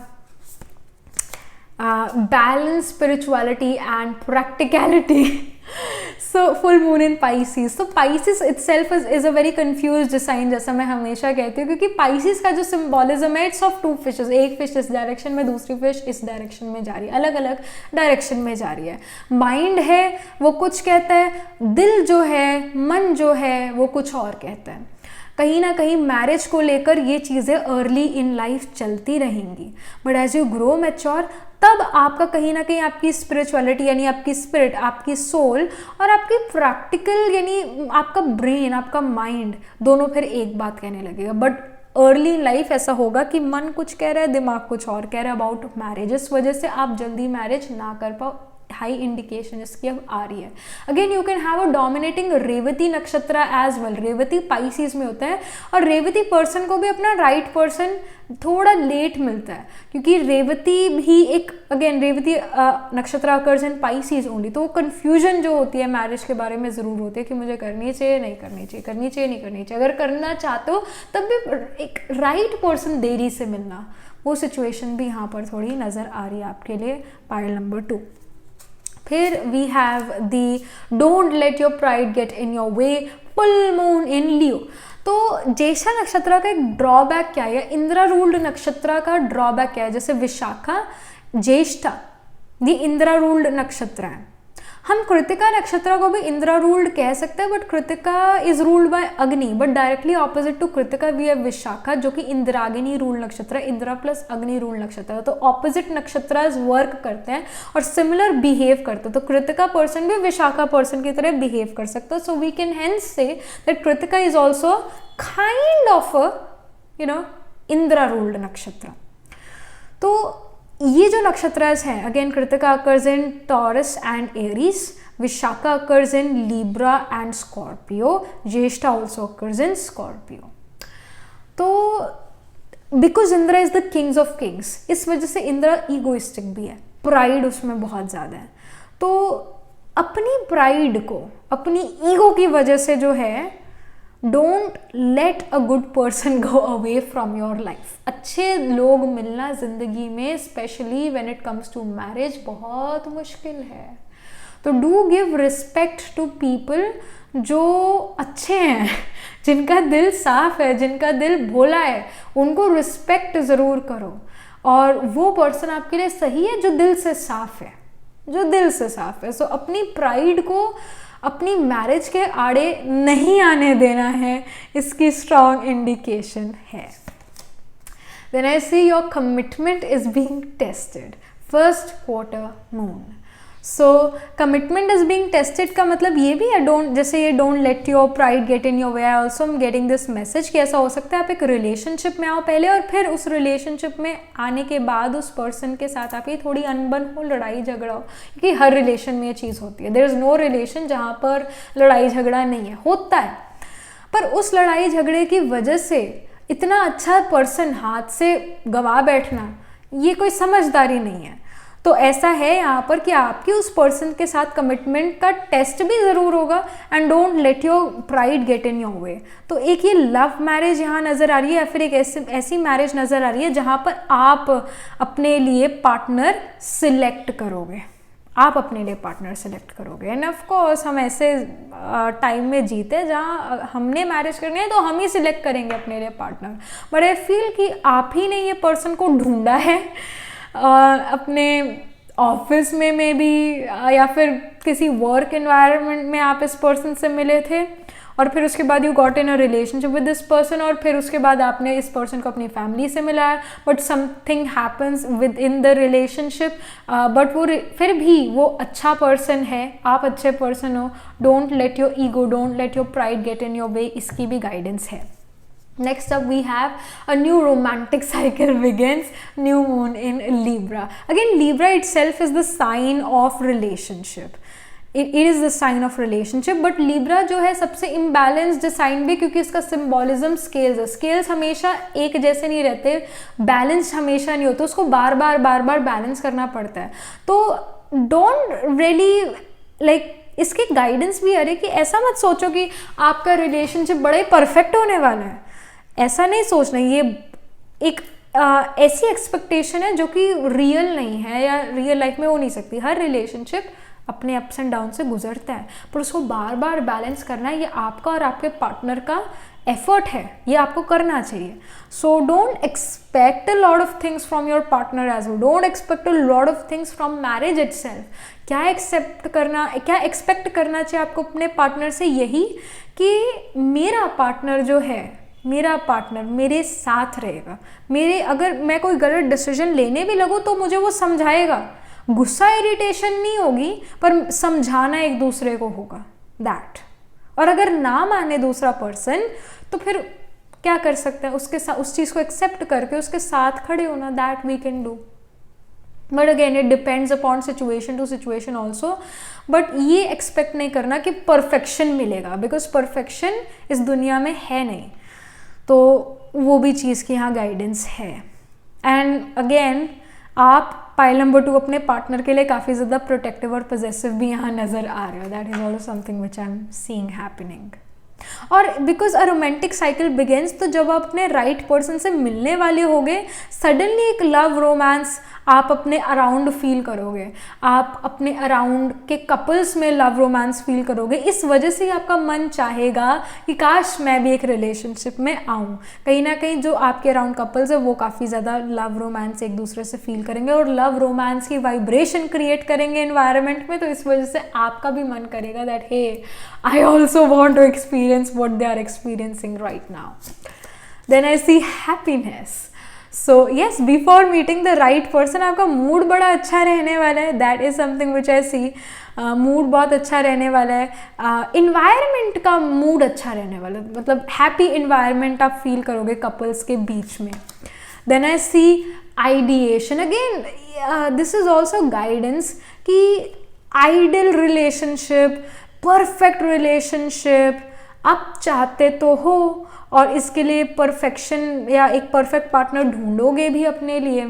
balance spirituality and practicality. So full moon in Pisces, तो Pisces itself is a very confused sign, जैसा मैं हमेशा कहती हूँ, क्योंकि Pisces का जो सिम्बोलिज्म है इट्स ऑफ टू फिशेस, एक फिश इस डायरेक्शन में, दूसरी फिश इस डायरेक्शन में जा रही है, अलग अलग डायरेक्शन में जा रही है। माइंड है वो कुछ कहता है, दिल जो है, मन जो है वो कुछ और कहता है। कहीं ना कहीं मैरिज को लेकर ये चीज़ें अर्ली इन लाइफ चलती रहेंगी, but as you grow mature तब आपका कहीं ना कहीं आपकी स्पिरिचुअलिटी यानी आपकी स्पिरिट, आपकी सोल और आपकी प्रैक्टिकल यानी आपका ब्रेन, आपका माइंड दोनों फिर एक बात कहने लगेगा। बट अर्ली इन लाइफ ऐसा होगा कि मन कुछ कह रहा है, दिमाग कुछ और कह रहा है अबाउट मैरिज, इस वजह से आप जल्दी मैरिज ना कर पाओ, हाई इंडिकेशन इसकी अब आ रही है। Again you can have a dominating Revati nakshatra as well, Revati Pisces में होता है, और रेवती पर्सन को भी अपना राइट पर्सन थोड़ा लेट मिलता है, क्योंकि रेवती भी एक, अगेन रेवती नक्षत्र अकर्स इन पाइसिस ओनली, तो वो कन्फ्यूजन जो होती है मैरिज के बारे में ज़रूर होती है कि मुझे करनी चाहिए नहीं करनी चाहिए, करनी चाहिए नहीं करनी चाहिए। अगर करना चाहते हो तब भी एक राइट पर्सन देरी से मिलना, वो सिचुएशन भी यहाँ पर थोड़ी नज़र आ रही है आपके लिए, पाइल नंबर 2। फिर we have the don't let your pride get in your way, full moon in Leo. तो ज्येष्ठा नक्षत्र का एक ड्रॉबैक क्या है, इंद्रा रूल्ड नक्षत्र का ड्रॉबैक क्या है, जैसे विशाखा, ज्येष्ठा ये इंद्रा रूल्ड नक्षत्र है। हम कृतिका नक्षत्र को भी इंद्रा रूल्ड कह सकते हैं, but Krittika is ruled by Agni, but directly opposite to Krittika we have Vishakha जो कि इंद्राग्नि रूल नक्षत्र है, इंद्रा प्लस अग्नि रूल नक्षत्र है। तो ऑपोजिट नक्षत्र वर्क करते हैं और सिमिलर बिहेव करते हैं, तो कृतिका पर्सन भी विशाखा पर्सन की तरह बिहेव कर सकते हैं। So we can hence say that Krittika is also kind of Indra ruled nakshatra. तो ये जो नक्षत्रास हैं, again Krittika occurs in Taurus and Aries, Vishakha occurs in Libra and Scorpio, Jyeshtha also occurs in Scorpio. तो because Indra is the kings of kings, इस वजह से Indira egoistic भी है, प्राइड उसमें बहुत ज़्यादा है। तो अपनी प्राइड को, अपनी ईगो की वजह से जो है, don't let a good person go away from your life. अच्छे लोग मिलना जिंदगी में, specially when it comes to marriage, बहुत मुश्किल है। तो do give respect to people जो अच्छे हैं, जिनका दिल साफ है, जिनका दिल भोला है, उनको रिस्पेक्ट ज़रूर करो। और वो पर्सन आपके लिए सही है जो दिल से साफ है, जो दिल से साफ है। सो अपनी प्राइड को अपनी मैरिज के आड़े नहीं आने देना है, इसकी स्ट्रॉन्ग इंडिकेशन है। Then I see your commitment is being tested. First quarter moon. So commitment is being tested का मतलब ये भी है, डोंट, जैसे ये don't let your pride get in your way, I also am getting this message कि ऐसा हो सकता है आप एक रिलेशनशिप में आओ पहले, और फिर उस रिलेशनशिप में आने के बाद उस पर्सन के साथ आपकी थोड़ी अनबन हो, लड़ाई झगड़ा हो, क्योंकि हर रिलेशन में ये चीज़ होती है। देयर इज़ नो रिलेशन जहाँ पर लड़ाई झगड़ा नहीं है, होता है, पर उस लड़ाई झगड़े की वजह से इतना अच्छा पर्सन हाथ से गवा बैठना, ये कोई समझदारी नहीं है। तो ऐसा है यहाँ पर कि आपकी उस पर्सन के साथ कमिटमेंट का टेस्ट भी ज़रूर होगा, and don't let your pride get in your वे। तो एक ये लव मैरिज यहाँ नज़र आ रही है, या फिर एक ऐसी मैरिज नज़र आ रही है जहाँ पर आप अपने लिए पार्टनर सिलेक्ट करोगे, आप अपने लिए पार्टनर सेलेक्ट करोगे। एंड ऑफ कोर्स हम ऐसे टाइम में जीते जहाँ हमने मैरिज करनी है तो हम ही सिलेक्ट करेंगे अपने लिए पार्टनर, बट आई फील कि आप ही ने ये पर्सन को ढूंढा है अपने ऑफिस में मे बी, या फिर किसी वर्क एनवायरनमेंट में आप इस पर्सन से मिले थे, और फिर उसके बाद you got in a relationship with this person, और फिर उसके बाद आपने इस पर्सन को अपनी फैमिली से मिलाया, but something happens with in the relationship, but वो फिर भी वो अच्छा पर्सन है, आप अच्छे पर्सन हो। Don't let your ego, don't let your pride get in your वे, इसकी भी गाइडेंस है। Next up we have a new romantic cycle begins, new moon in Libra. Again, Libra itself is the sign of relationship. It is the sign of relationship, but Libra जो है सबसे imbalanced sign भी, क्योंकि इसका symbolism scales है। Scales हमेशा एक जैसे नहीं रहते, बैलेंस हमेशा नहीं होते, उसको बार बार बैलेंस करना पड़ता है। तो don't really like, इसकी गाइडेंस भी आ रही है कि ऐसा मत सोचो कि आपका रिलेशनशिप बड़ा ही परफेक्ट होने वाला है, ऐसा नहीं सोचना। ये एक ऐसी एक्सपेक्टेशन है जो कि रियल नहीं है, या रियल लाइफ में हो नहीं सकती। हर रिलेशनशिप अपने अप्स एंड डाउन से गुजरता है, पर उसको बार बार बैलेंस करना है, ये आपका और आपके पार्टनर का एफर्ट है, ये आपको करना चाहिए। So don't expect a lot of things from your partner as well, don't expect a lot of things from marriage itself. क्या एक्सपेक्ट करना चाहिए आपको अपने पार्टनर से? यही कि मेरा पार्टनर जो है, मेरा पार्टनर मेरे साथ रहेगा, मेरे अगर मैं कोई गलत डिसीजन लेने भी लगूँ तो मुझे वो समझाएगा, गुस्सा इरिटेशन नहीं होगी, पर समझाना एक दूसरे को होगा, दैट। और अगर ना माने दूसरा पर्सन तो फिर क्या कर सकते हैं, उसके साथ उस चीज़ को एक्सेप्ट करके उसके साथ खड़े होना, that we can do. But again it depends upon situation to situation also. But ये एक्सपेक्ट नहीं करना कि परफेक्शन मिलेगा, बिकॉज परफेक्शन इस दुनिया में है नहीं। तो वो भी चीज़ की यहाँ गाइडेंस है। एंड अगेन आप पाइल नंबर 2 अपने पार्टनर के लिए काफ़ी ज़्यादा प्रोटेक्टिव और पॉजेसिव भी यहाँ नज़र आ रहे हो, that is also something which I am seeing happening. और because a romantic cycle begins, तो जब आप अपने राइट पर्सन से मिलने वाले होगे, सडनली एक लव रोमांस आप अपने अराउंड फील करोगे, आप अपने अराउंड के कपल्स में लव रोमांस फील करोगे। इस वजह से आपका मन चाहेगा कि काश मैं भी एक रिलेशनशिप में आऊँ। कहीं ना कहीं जो आपके अराउंड कपल्स है वो काफ़ी ज़्यादा लव रोमांस एक दूसरे से फील करेंगे और लव रोमांस की वाइब्रेशन क्रिएट करेंगे एनवायरनमेंट में। तो इस वजह से आपका भी मन करेगा that hey I also want to experience what they are experiencing right now. Then I see happiness. So yes, before meeting the right person आपका मूड बड़ा अच्छा रहने वाला है, that is something which I see. Mood बहुत अच्छा रहने वाला है, इन्वायरमेंट का मूड अच्छा रहने वाला है, मतलब हैप्पी इन्वायरमेंट आप फील करोगे कपल्स के बीच में। Then I see ideation. Again, this is also guidance कि ideal relationship, perfect relationship आप चाहते तो हो, और इसके लिए परफेक्शन या एक परफेक्ट पार्टनर ढूंढोगे भी अपने लिए।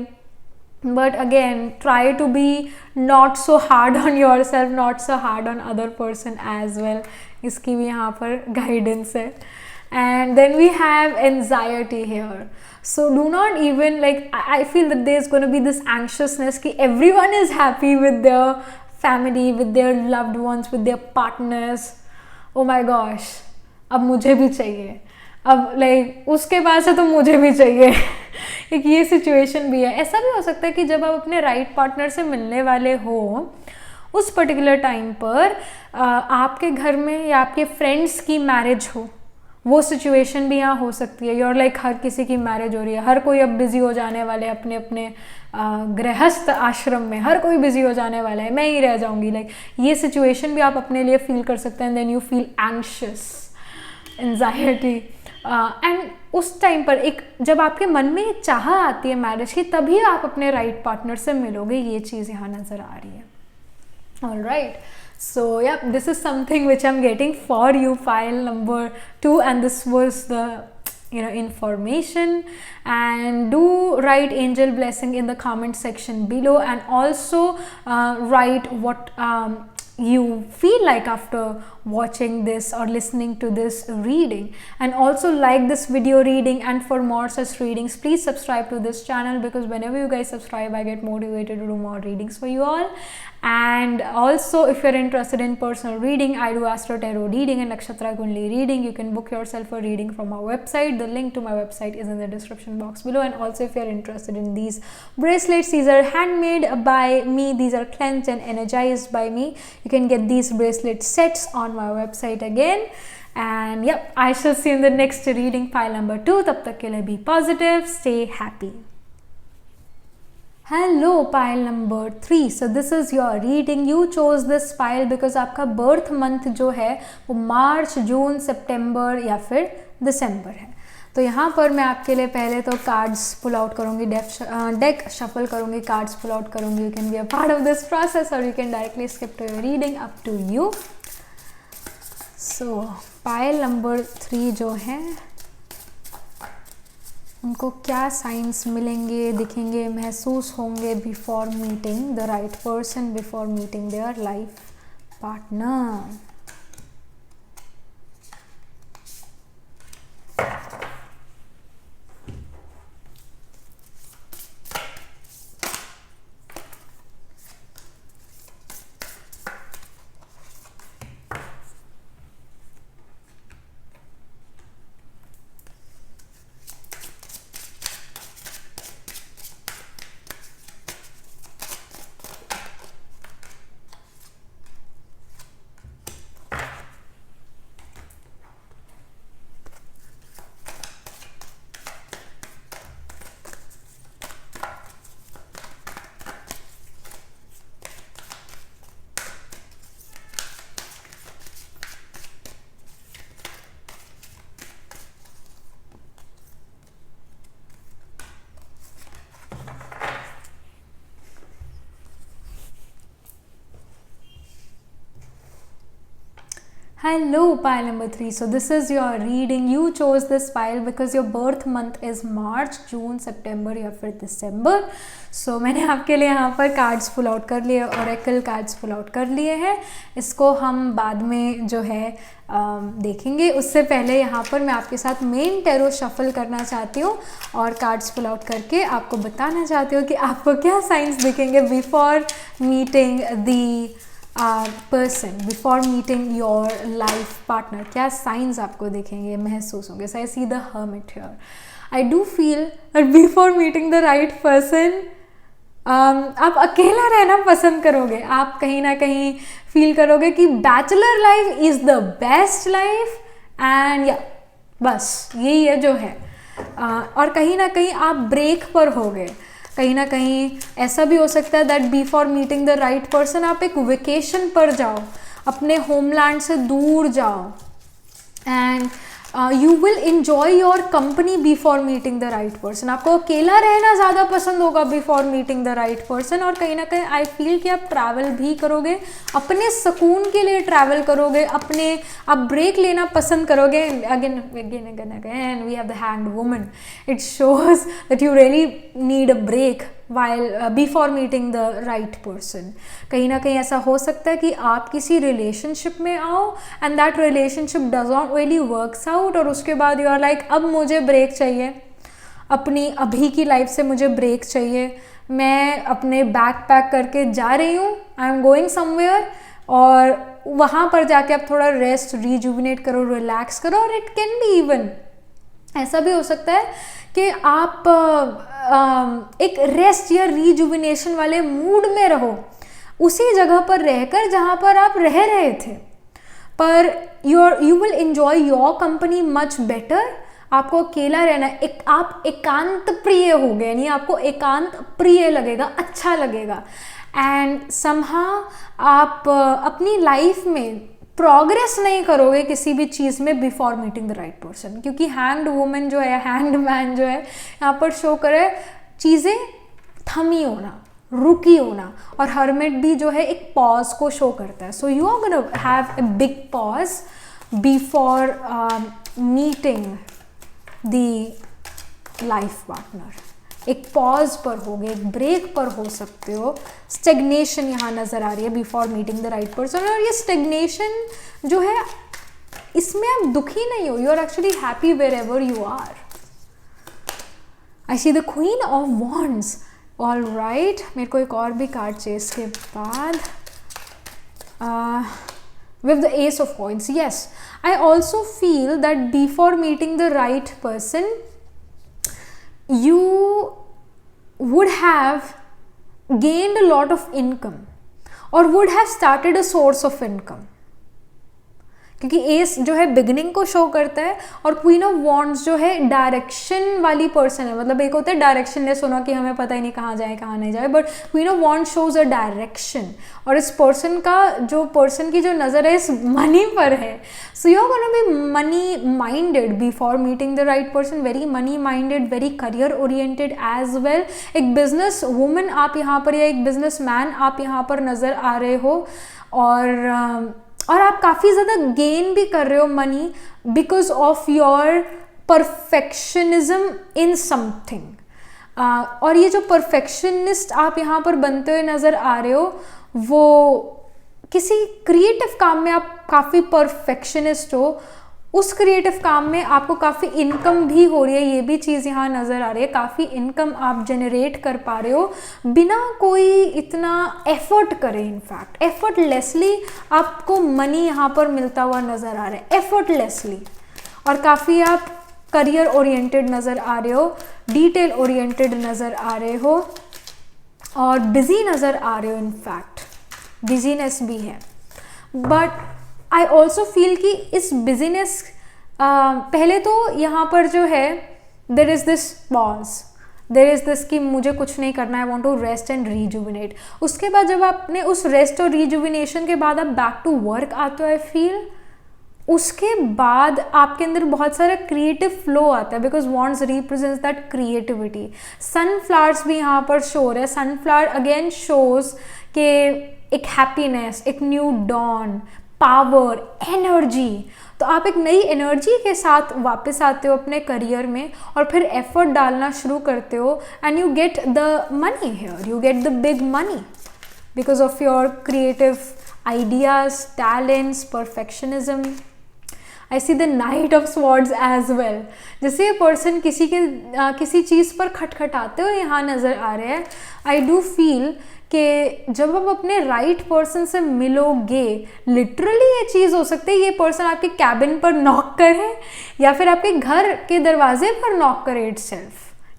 But again try to be not so hard on yourself, not so hard on other person as well, इसकी भी यहाँ पर गाइडेंस है। And then we have anxiety here. So do not even like, I feel that there's going to be this anxiousness कि everyone is happy with their family, with their loved ones, with their partners. Oh my gosh, अब मुझे भी चाहिए, अब like उसके पास है तो मुझे भी चाहिए। एक ये सिचुएशन भी है। ऐसा भी हो सकता है कि जब आप अपने राइट पार्टनर से मिलने वाले हो उस पर्टिकुलर टाइम पर आपके घर में या आपके फ्रेंड्स की मैरिज हो, वो सिचुएशन भी यहाँ हो सकती है। और लाइक हर किसी की मैरिज हो रही है, हर कोई अब बिजी हो जाने वाले अपने अपने गृहस्थ आश्रम में, हर कोई बिजी हो जाने वाला है, मैं ही रह जाऊंगी। लाइक ये सिचुएशन भी आप अपने लिए फील कर सकते हैं। Then you feel anxious, anxiety, and उस टाइम पर एक जब आपके मन में एक चाह आती है मैरिज की, तभी आप अपने राइट पार्टनर से मिलोगे। ये चीज़ यहाँ नज़र आ रही है। All right, so yeah, this is something which I'm getting for you, file number 2, and this was the information. And do write angel blessing in the comment section below, and also write what you feel like after watching this or listening to this reading, and also like this video reading. And for more such readings, please subscribe to this channel, because whenever you guys subscribe, I get motivated to do more readings for you all. And also, if you're interested in personal reading, I do Astro Tarot reading and Nakshatra Kundli reading. You can book yourself a reading from our website. The link to my website is in the description box below. And also, if you're interested in these bracelets, these are handmade by me, these are cleansed and energized by me. You can get these bracelet sets on my website again. And yep, I shall see you in the next reading, pile number 2. Tab tak ke liye be positive, stay happy. Hello, pile number 3. So this is your reading. You chose this pile because आपका birth month जो है वो मार्च, जून, सितंबर या फिर दिसंबर है। तो यहाँ पर मैं आपके लिए पहले तो कार्ड्स पुल आउट करूँगी, डेक शफल करूँगी, कार्ड्स पुल आउट करूँगी। You can be a part of this process और you can directly skip to your reading, up to you. So pile number 3 जो है उनको क्या साइंस मिलेंगे, दिखेंगे, महसूस होंगे before meeting the right person, before meeting their life partner. Hello, pile number 3. So this is your reading. You chose this pile because your birth month is March, June, September या फिर दिसंबर. So मैंने आपके लिए यहाँ पर cards pull out कर लिए, Oracle cards pull out कर लिए हैं. इसको हम बाद में जो है देखेंगे. उससे पहले यहाँ पर मैं आपके साथ मेन टैरो शफल करना चाहती हूँ और कार्ड्स पुल आउट करके आपको बताना चाहती हूँ कि आपको क्या साइंस दिखेंगे before meeting the person, before meeting your life partner. क्या साइंस आपको दिखेंगे, महसूस होंगे. So I see the hermit here. I do feel that before meeting the right person आप अकेला रहना पसंद करोगे. आप कहीं ना कहीं फील करोगे कि bachelor life is the best life and या बस यही है जो है. और कहीं ना कहीं आप ब्रेक पर होगे. कहीं ना कहीं ऐसा भी हो सकता है that before meeting the right person आप एक वेकेशन पर जाओ, अपने होमलैंड से दूर जाओ and you will enjoy your company before meeting the right person. आपको अकेला रहना ज़्यादा पसंद होगा before meeting the right person. और कहीं ना कहीं आई फील कि आप ट्रैवल भी करोगे, अपने सुकून के लिए ट्रैवल करोगे, अपने आप ब्रेक लेना पसंद करोगे. Again we have the hand woman. It shows that you really need a break while before meeting the right person. कहीं ना कहीं ऐसा हो सकता है कि आप किसी रिलेशनशिप में आओ and that relationship does not really works out और उसके बाद यू आर लाइक अब मुझे ब्रेक चाहिए, अपनी अभी की लाइफ से मुझे ब्रेक चाहिए. मैं अपने बैग पैक करके जा रही हूँ, आई एम गोइंग समवेयर, और वहाँ पर जाके आप थोड़ा रेस्ट, रिजुविनेट करो, रिलैक्स करो। और इट कैन बी इवन ऐसा भी हो सकता है कि आप एक रेस्ट या रिजुविनेशन वाले मूड में रहो, उसी जगह पर रहकर जहाँ पर आप रह रहे थे, पर you will enjoy your company much better. आपको अकेला रहना, आप एकांत प्रिय हो गए, यानी आपको एकांत प्रिय लगेगा, अच्छा लगेगा। एंड समहाउ आप अपनी लाइफ में प्रोग्रेस नहीं करोगे किसी भी चीज़ में before meeting the right person, क्योंकि हैंड वुमन जो है, हैंड मैन जो है यहाँ पर शो करे चीज़ें थमी होना, रुकी होना, और हर्मिट भी जो है एक पॉज को शो करता है। So you are gonna have a big pause before meeting the life partner. एक पॉज पर होगे, एक ब्रेक पर हो सकते हो। स्टेग्नेशन यहाँ नज़र आ रही है before meeting the right person, और ये स्टेग्नेशन जो है इसमें आप दुखी नहीं हो, you are actually happy wherever you are. I see the queen of wands. All right, मेरे को एक और भी कार्ड चाहिए इसके बाद। with the ace of coins, yes, I also feel that before meeting the right person you would have gained a lot of income or would have started a source of income, क्योंकि S जो है beginning को show करता है, और queen of wands जो है direction वाली पर्सन है। मतलब एक होता है डायरेक्शनलेस होना कि हमें पता ही नहीं कहाँ जाए कहाँ नहीं जाए, but queen of wands shows a direction, और इस पर्सन का जो पर्सन की जो नज़र है इस मनी पर है। So you are gonna be money minded before meeting the right person, very money minded, very career oriented as well. एक बिजनेस वूमन आप यहाँ पर या एक बिजनेस मैन आप यहाँ पर नज़र आ रहे हो, और आप काफ़ी ज़्यादा गेन भी कर रहे हो money because of your perfectionism in something. और ये जो परफेक्शनिस्ट आप यहाँ पर बनते हुए नज़र आ रहे हो, वो किसी क्रिएटिव काम में आप काफ़ी परफेक्शनिस्ट हो, उस क्रिएटिव काम में आपको काफ़ी इनकम भी हो रही है, ये भी चीज़ यहाँ नज़र आ रही है। काफ़ी इनकम आप जनरेट कर पा रहे हो बिना कोई इतना एफर्ट करे, इनफैक्ट एफर्टलेसली आपको मनी यहाँ पर मिलता हुआ नज़र आ रहा है, एफर्टलेसली। और काफ़ी आप करियर ओरिएंटेड नज़र आ रहे हो, डिटेल ओरिएंटेड नज़र आ रहे हो, और बिजी नज़र आ रहे हो। इनफैक्ट बिजीनेस भी है, बट आई ऑल्सो फील कि इस बिजीनेस पहले तो यहाँ पर जो है there is this pause, there is this कि मुझे कुछ नहीं करना है, I want to rest and rejuvenate. उसके बाद जब आपने उस रेस्ट और रिजुविनेशन के बाद आप बैक टू वर्क आते हो, आई फील उसके बाद आपके अंदर बहुत सारा क्रिएटिव फ्लो आता है, because wants represents that creativity. Sunflowers भी यहाँ पर शो रहे हैं, सनफ्लावर अगेन शोज के एक हैप्पीनेस, एक न्यू डॉन, पावर, एनर्जी। तो आप एक नई एनर्जी के साथ वापस आते हो अपने करियर में, और फिर एफर्ट डालना शुरू करते हो, and you get the money here, you get the big money because of your creative ideas, talents, perfectionism. I see the knight of swords as well. जैसे ये पर्सन किसी चीज़ पर खटखटाते हुए यहाँ नज़र आ रहे हैं। आई डू फील कि जब आप अपने राइट पर्सन से मिलोगे, लिटरली ये चीज़ हो सकती है ये पर्सन आपके कैबिन पर नॉक करे या फिर आपके घर के दरवाजे पर नॉक करे इटसेल्फ।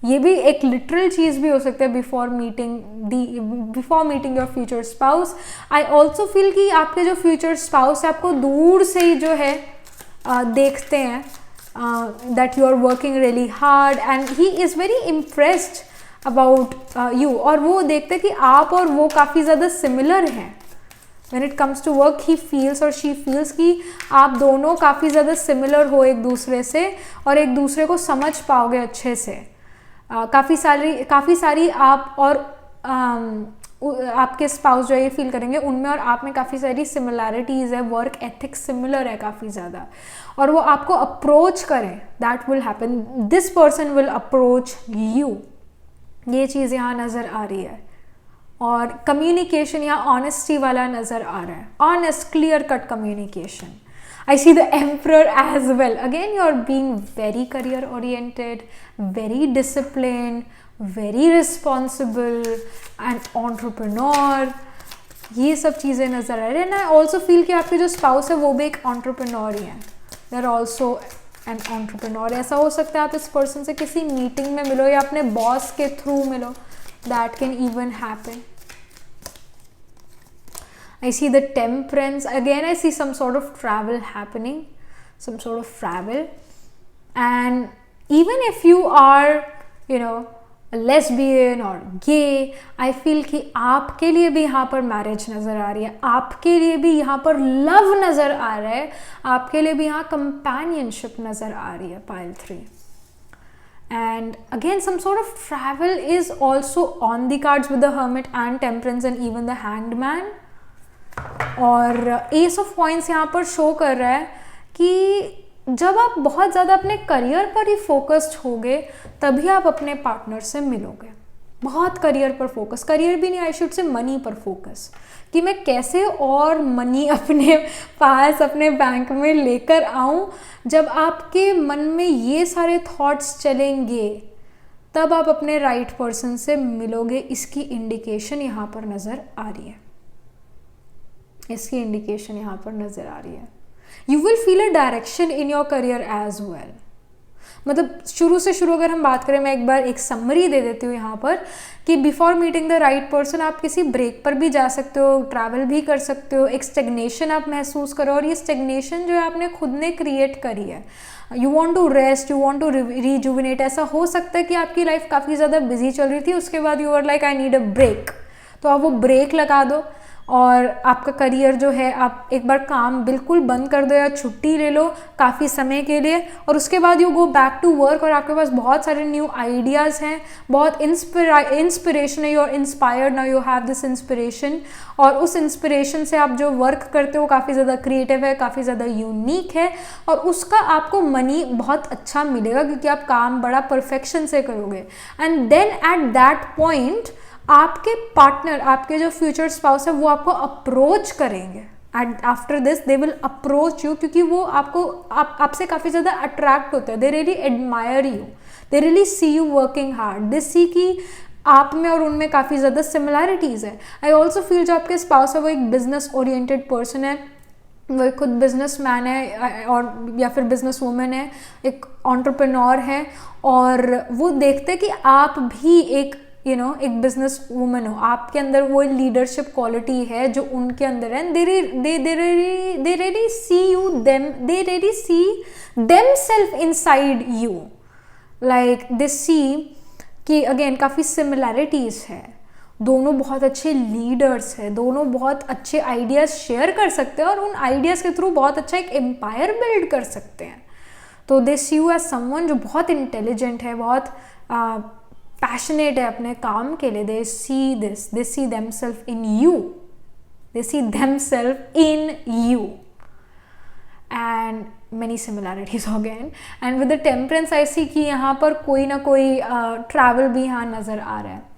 ये भी एक लिटरल चीज़ भी हो सकता है before meeting your future spouse. I also feel कि आपके जो फ्यूचर स्पाउस है आपको दूर से ही जो है देखते हैं, that you are working really hard and he is very impressed about you, और वो देखते हैं कि आप और वो काफ़ी ज़्यादा सिमिलर हैं। When it comes to work he feels और शी फील्स कि आप दोनों काफ़ी ज़्यादा सिमिलर हो एक दूसरे से, और एक दूसरे को समझ पाओगे अच्छे से। काफ़ी सारी आप और आपके स्पाउस जो है ये फील करेंगे उनमें और आप में काफ़ी सारी सिमिलैरिटीज़ है, वर्क एथिक्स सिमिलर है काफ़ी ज़्यादा, और वो आपको अप्रोच करें, that will happen, this person will approach you. ये चीज़ यहाँ नज़र आ रही है, और कम्युनिकेशन यहाँ ऑनेस्टी वाला नज़र आ रहा है, honest clear cut communication. I see the emperor as well. Again, you're being very career oriented, very disciplined, very responsible and entrepreneur, ये सब चीज़ें नज़र आ रही है। एंड आई ऑल्सो फील कि आपके जो स्पाउस है वो भी एक एंटरप्रेन्योर ही है, they are also an entrepreneur. ऐसा हो सकता है आप इस पर्सन से किसी मीटिंग में मिलो या अपने बॉस के थ्रू मिलो, that can even happen. I see the temperance. Again, I see some sort of travel happening, some sort of travel. And even if you are, you know, a lesbian or gay, I feel कि आपके लिए भी यहाँ पर marriage नज़र आ रही है, आपके लिए भी यहाँ पर लव नज़र आ रहा है, आपके लिए भी यहाँ कंपेनियनशिप नज़र आ रही है, pile 3. And again, some sort of travel is also on the cards with the Hermit and Temperance and even the Hanged Man. और एस ऑफ कॉइंस यहाँ पर शो कर रहा है कि जब आप बहुत ज़्यादा अपने करियर पर ही फोकस्ड होगे तभी आप अपने पार्टनर से मिलोगे। बहुत करियर पर फोकस, करियर भी नहीं, आई शुड से मनी पर फोकस, कि मैं कैसे और मनी अपने पास अपने बैंक में लेकर आऊँ। जब आपके मन में ये सारे थॉट्स चलेंगे तब आप अपने राइट पर्सन से मिलोगे। इसकी इंडिकेशन यहाँ पर नज़र आ रही है, इसकी इंडिकेशन यहाँ पर नज़र आ रही है। You will feel a direction in your career as well. मतलब शुरू से शुरू अगर हम बात करें, मैं एक बार एक समरी दे देती हूँ यहाँ पर कि before meeting the right person आप किसी ब्रेक पर भी जा सकते हो, ट्रैवल भी कर सकते हो, एक स्टेग्नेशन आप महसूस करो, और ये स्टेग्नेशन जो है आपने खुद ने क्रिएट करी है। You want to rest, you want to rejuvenate. ऐसा हो सकता है कि आपकी लाइफ काफ़ी ज़्यादा बिजी चल रही थी, उसके बाद you are like I need a break, तो आप वो ब्रेक लगा दो और आपका करियर जो है आप एक बार काम बिल्कुल बंद कर दो या छुट्टी ले लो काफ़ी समय के लिए, और उसके बाद you go back to work और आपके पास बहुत सारे न्यू आइडियाज़ हैं, बहुत इंस्पिरेशन है, you are inspired now, you have this inspiration, और उस इंस्पिरेशन से आप जो वर्क करते हो काफ़ी ज़्यादा क्रिएटिव है, काफ़ी ज़्यादा यूनिक है, और उसका आपको मनी बहुत अच्छा मिलेगा क्योंकि आप काम बड़ा परफेक्शन से करोगे। And then at that point आपके पार्टनर, आपके जो फ्यूचर स्पाउस है वो आपको अप्रोच करेंगे। And after this they will approach you, क्योंकि वो आपको आपसे काफ़ी ज़्यादा अट्रैक्ट होते हैं, they really admire you, they really see you working hard, they see कि आप में और उनमें काफ़ी ज़्यादा सिमिलैरिटीज़ है। आई ऑल्सो फील जो आपके स्पाउस है वो एक बिजनेस ओरिएंटेड पर्सन है, वो खुद बिजनेस मैन है और या फिर बिजनेस वूमेन है, एक एंटरप्रेन्योर है, और वो देखते हैं कि आप भी एक एक बिजनेस वूमन हो, आपके अंदर वो लीडरशिप क्वालिटी है जो उनके अंदर है। They really see you them, they really see themselves inside you, like they see कि अगेन काफ़ी सिमिलैरिटीज़ है, दोनों बहुत अच्छे लीडर्स हैं, दोनों बहुत अच्छे आइडियाज़ शेयर कर सकते हैं और उन आइडियाज़ के थ्रू बहुत अच्छा एक एम्पायर बिल्ड कर सकते हैं। तो दे सी यू एज समवन जो बहुत इंटेलिजेंट है, बहुत पैशनेट है अपने काम के लिए। They see this, they see themselves in you, they see themselves in you, and many similarities again. And with the temperance I see कि यहाँ पर कोई ना कोई ट्रैवल भी यहाँ नज़र आ रहा है।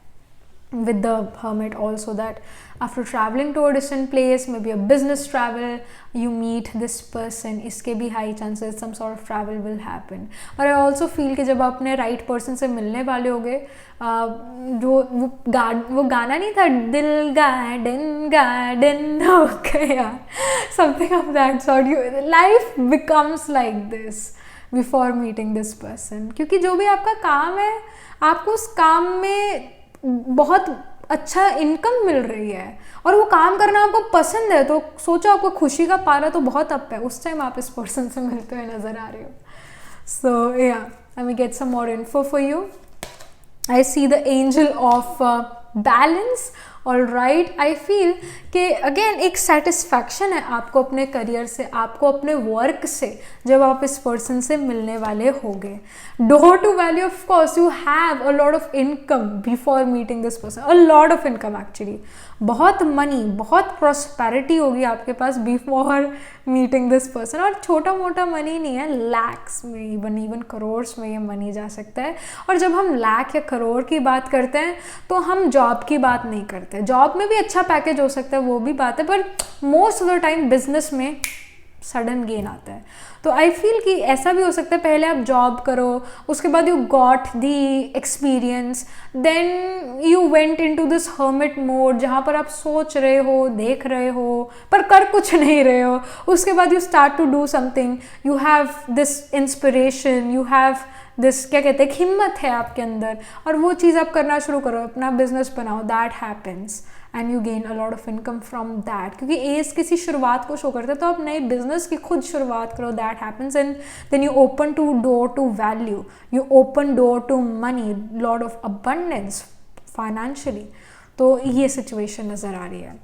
With the hermit also, that after traveling to a distant place, maybe a business travel, you meet this person, इसके भी high chances some sort of travel will happen. और I also feel कि जब आप अपने right person से मिलने वाले होगे, जो वो गाना नहीं था, दिल गार्डन गार्डन हो गया, something of that sort. Life becomes like this before meeting this person, क्योंकि जो भी आपका काम है आपको उस काम में बहुत अच्छा इनकम मिल रही है और वो काम करना आपको पसंद है, तो सोचो आपको खुशी का पारा तो बहुत अप है, उस टाइम आप इस पर्सन से मिलते हुए नज़र आ रहे हो। सो या let me get some more info for you. I see the angel of balance. All right, I feel कि अगेन एक सेटिस्फैक्शन है आपको अपने करियर से, आपको अपने वर्क से, जब आप इस पर्सन से मिलने वाले होगे। Don't to value, of course you have a lot of income before meeting this person, a lot of income actually, बहुत मनी, बहुत प्रॉस्पेरिटी होगी आपके पास बिफोर मीटिंग दिस पर्सन। और छोटा मोटा मनी नहीं है, लैक्स में, इवन करोड़्स में ये मनी जा सकता है। और जब हम लाख या करोड़ की बात करते हैं तो हम जॉब की बात नहीं करते, जॉब में भी अच्छा पैकेज हो सकता है, वो भी बात है, पर most of the time business में सडन गेन आता है। तो आई फील कि ऐसा भी हो सकता है, पहले आप जॉब करो, उसके बाद you got the experience, then you went into this hermit mode जहाँ पर आप सोच रहे हो, देख रहे हो, पर कर कुछ नहीं रहे हो। उसके बाद you start to do something, you have this inspiration, you have this, क्या कहते हैं, हिम्मत है आपके अंदर, और वो चीज़ आप करना शुरू करो, अपना बिजनेस बनाओ, that happens and you gain a lot of income from that. क्योंकि एज किसी शुरुआत को शो करते हैं, तो आप नए बिजनेस की खुद शुरुआत करो, that happens, and then you open to door to value, you open door to money, lot of abundance financially. तो ये सिचुएशन नज़र आ रही है।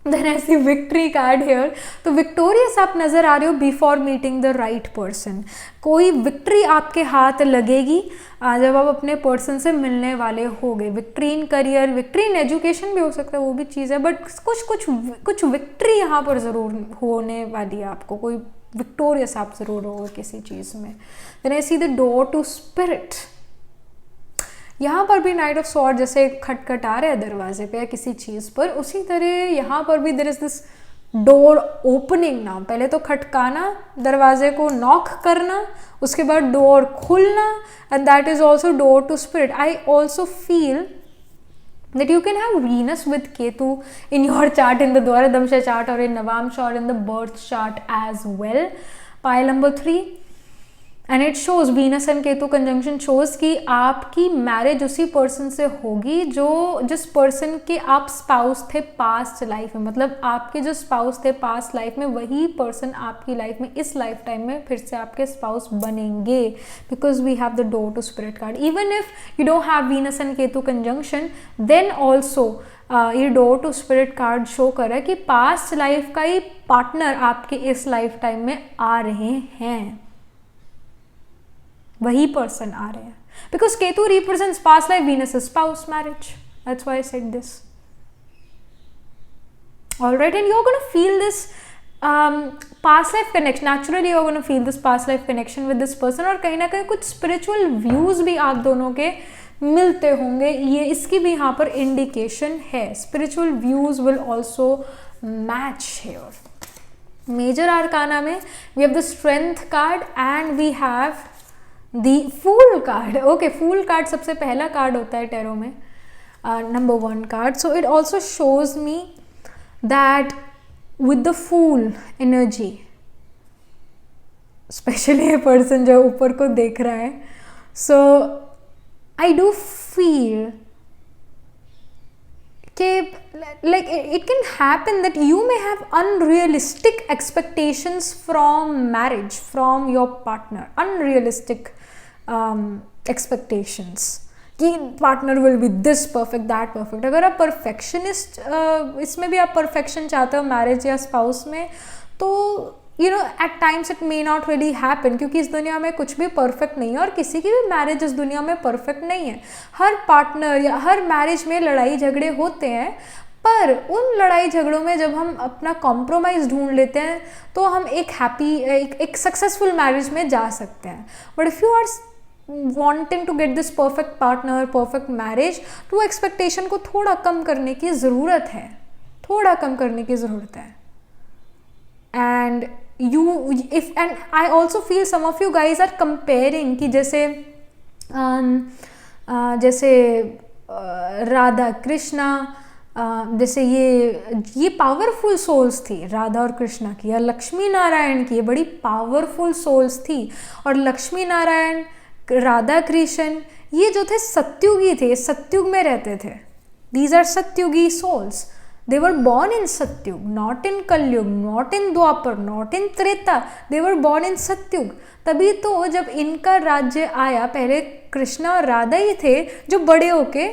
Then I see victory card here, तो विक्टोरियस आप नज़र आ रहे हो before meeting the right person. कोई विक्ट्री आपके हाथ लगेगी जब आप अपने पर्सन से मिलने वाले होगे। Victory in career, victory in education भी हो सकता है, वो भी चीज़ है, बट कुछ विक्ट्री यहाँ पर ज़रूर होने वाली है आपको, कोई विक्टोरियस आप ज़रूर हो किसी चीज़ में। Then I see the door to spirit, यहाँ पर भी नाइट ऑफ स्वॉर्ड जैसे खटखटा रहे हैं दरवाजे पे या किसी चीज़ पर, उसी तरह यहाँ पर भी there is this door opening ना। पहले तो खटकाना, दरवाजे को नॉक करना, उसके बाद डोर खुलना, and that is also door to spirit. I also feel that you can have Venus with Ketu in your chart, in the Dwara Damsha chart or in Navamsha or in the birth chart as well. Pile number 3, and it shows Venus and Ketu conjunction shows कि आपकी marriage उसी person से होगी जिस person के आप spouse थे past life में। मतलब आपके जो स्पाउस थे पास्ट लाइफ में, वही पर्सन आपकी लाइफ में इस लाइफ टाइम में फिर से आपके स्पाउस बनेंगे, because we have the door to spirit card. Even if you don't have Venus and Ketu conjunction, then also ये door to spirit card show कर रहा है कि पास्ट लाइफ का ही पार्टनर आपके इस लाइफ टाइम में आ रहे हैं, वही पर्सन आ रहे हैं, because Ketu represents past life, Venus is spouse, marriage, that's why I said this. Alright, and you are gonna feel this past life connection, naturally you're going to feel this past life connection with this person, और कहीं ना कहीं कुछ spiritual views भी आप दोनों के मिलते होंगे, ये इसकी भी यहाँ पर इंडिकेशन है। spiritual views will also match here. Major arcana में we have the strength card and we have the fool card. Okay, fool card सबसे पहला कार्ड होता है टैरो में, number 1 card. So it also shows me that with the fool energy, especially a person जो ऊपर को देख रहा है, so I do feel कि like it can happen that you may have unrealistic expectations from marriage, from your partner, unrealistic expectations कि partner will be this perfect, that perfect. अगर आप परफेक्शनिस्ट, इसमें भी आप परफेक्शन चाहते हो मैरिज या स्पाउस में, तो you know at times it may not really happen, क्योंकि इस दुनिया में कुछ भी परफेक्ट नहीं है और किसी की भी मैरिज इस दुनिया में परफेक्ट नहीं है। हर पार्टनर या हर मैरिज में लड़ाई झगड़े होते हैं, पर उन लड़ाई झगड़ों में जब हम अपना कॉम्प्रोमाइज़ ढूंढ लेते हैं तो हम एक हैप्पी, एक सक्सेसफुल मैरिज में जा सकते हैं। But if you are wanting to get this perfect partner, perfect marriage, तो एक्सपेक्टेशन को थोड़ा कम करने की ज़रूरत है, थोड़ा कम करने की ज़रूरत है। And you if and I also feel some of you guys are comparing कि जैसे राधा कृष्णा, जैसे ये पावरफुल सोल्स थी राधा और कृष्णा की, या लक्ष्मी नारायण की, ये बड़ी पावरफुल सोल्स थी। और लक्ष्मी नारायण, राधा कृष्ण, ये जो थे सत्युगी थे, सत्युग में रहते थे। These are Satyugi souls, they were born in Satyug, not in Kalyug, not in Dwapar, not in Treta, they were born in Satyug. तभी तो जब इनका राज्य आया, पहले कृष्णा और राधा ही थे जो बड़े होके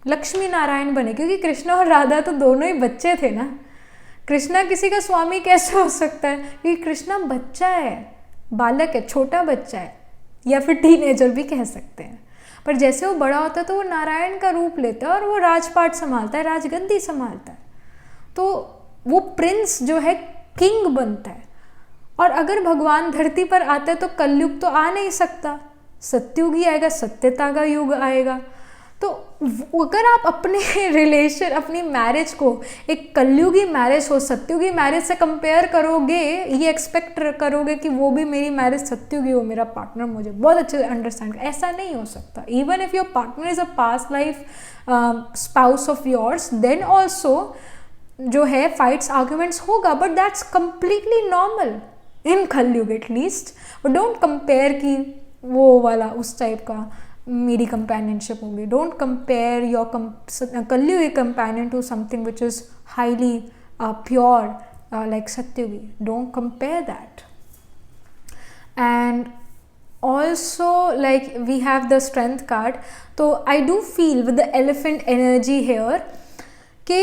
लक्ष्मी नारायण बने, क्योंकि कृष्णा और राधा तो दोनों ही बच्चे थे ना। कृष्णा किसी का स्वामी कैसे हो सकता है, क्योंकि कृष्णा बच्चा है, बालक है, छोटा बच्चा है, या फिर टीनेजर भी कह सकते हैं। पर जैसे वो बड़ा होता है तो वो नारायण का रूप लेता है और वो राजपाट संभालता है, राजगद्दी संभालता है, तो वो प्रिंस जो है किंग बनता है। और अगर भगवान धरती पर आता है तो कलयुग तो आ नहीं सकता, सत्युग ही आएगा, सत्यता का युग आएगा। तो अगर आप अपने रिलेशन, अपनी मैरिज को एक कलयुगी मैरिज हो सत्युगी मैरिज से कंपेयर करोगे, ये एक्सपेक्ट करोगे कि वो भी मेरी मैरिज सत्युगी हो, मेरा पार्टनर मुझे बहुत अच्छे से अंडरस्टैंड, ऐसा नहीं हो सकता. Even if your partner is a past life spouse of yours, then also जो है फाइट्स आर्ग्यूमेंट्स होगा, but that's completely normal in Kalyug at least. But don't compare कि वो वाला उस टाइप का मेरी कंपेनियनशिप होगी. Don't compare your Kalyugi companion to something which is highly pure like Satyugi. Don't compare that. And also like we have the strength card, so I do feel with the elephant energy here कि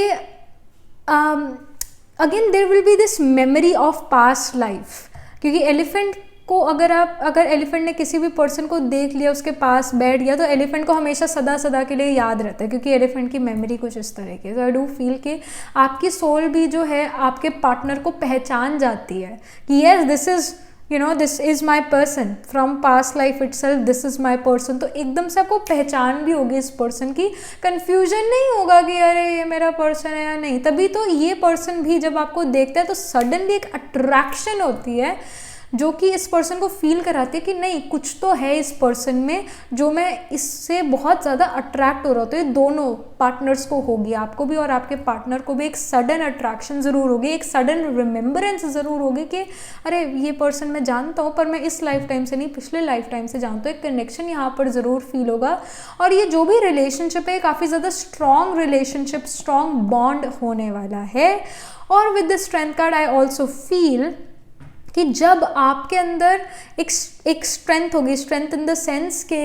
again there will be this memory of past life. क्योंकि elephant को अगर elephant ने किसी भी person को देख लिया, उसके पास बैठ गया, तो एलिफेंट को हमेशा सदा सदा के लिए याद रहता है, क्योंकि एलिफेंट की मेमोरी कुछ इस तरह की है. तो आई डू फील कि आपकी सोल भी जो है आपके पार्टनर को पहचान जाती है कि yes this is this is my person from past life itself, this is my person. तो एकदम से आपको पहचान भी होगी इस पर्सन की, कन्फ्यूजन नहीं होगा कि अरे ये मेरा पर्सन है या नहीं. तभी तो ये पर्सन भी जब आपको देखता है तो सडनली एक अट्रैक्शन होती है जो कि इस पर्सन को फील कराती है कि नहीं, कुछ तो है इस पर्सन में जो मैं इससे बहुत ज़्यादा अट्रैक्ट हो रहा हूँ. तो ये दोनों पार्टनर्स को होगी, आपको भी और आपके पार्टनर को भी एक सडन अट्रैक्शन ज़रूर होगी, एक सडन रिमेम्बरेंस ज़रूर होगी कि अरे ये पर्सन मैं जानता हूँ, पर मैं इस लाइफ टाइम से नहीं पिछले लाइफ टाइम से जानता हूँ. एक कनेक्शन यहाँ पर ज़रूर फील होगा. और ये जो भी रिलेशनशिप है काफ़ी ज़्यादा स्ट्रॉन्ग रिलेशनशिप, स्ट्रॉन्ग बॉन्ड होने वाला है. और with the strength card I also feel कि जब आपके अंदर एक स्ट्रेंथ होगी, स्ट्रेंथ इन द सेंस के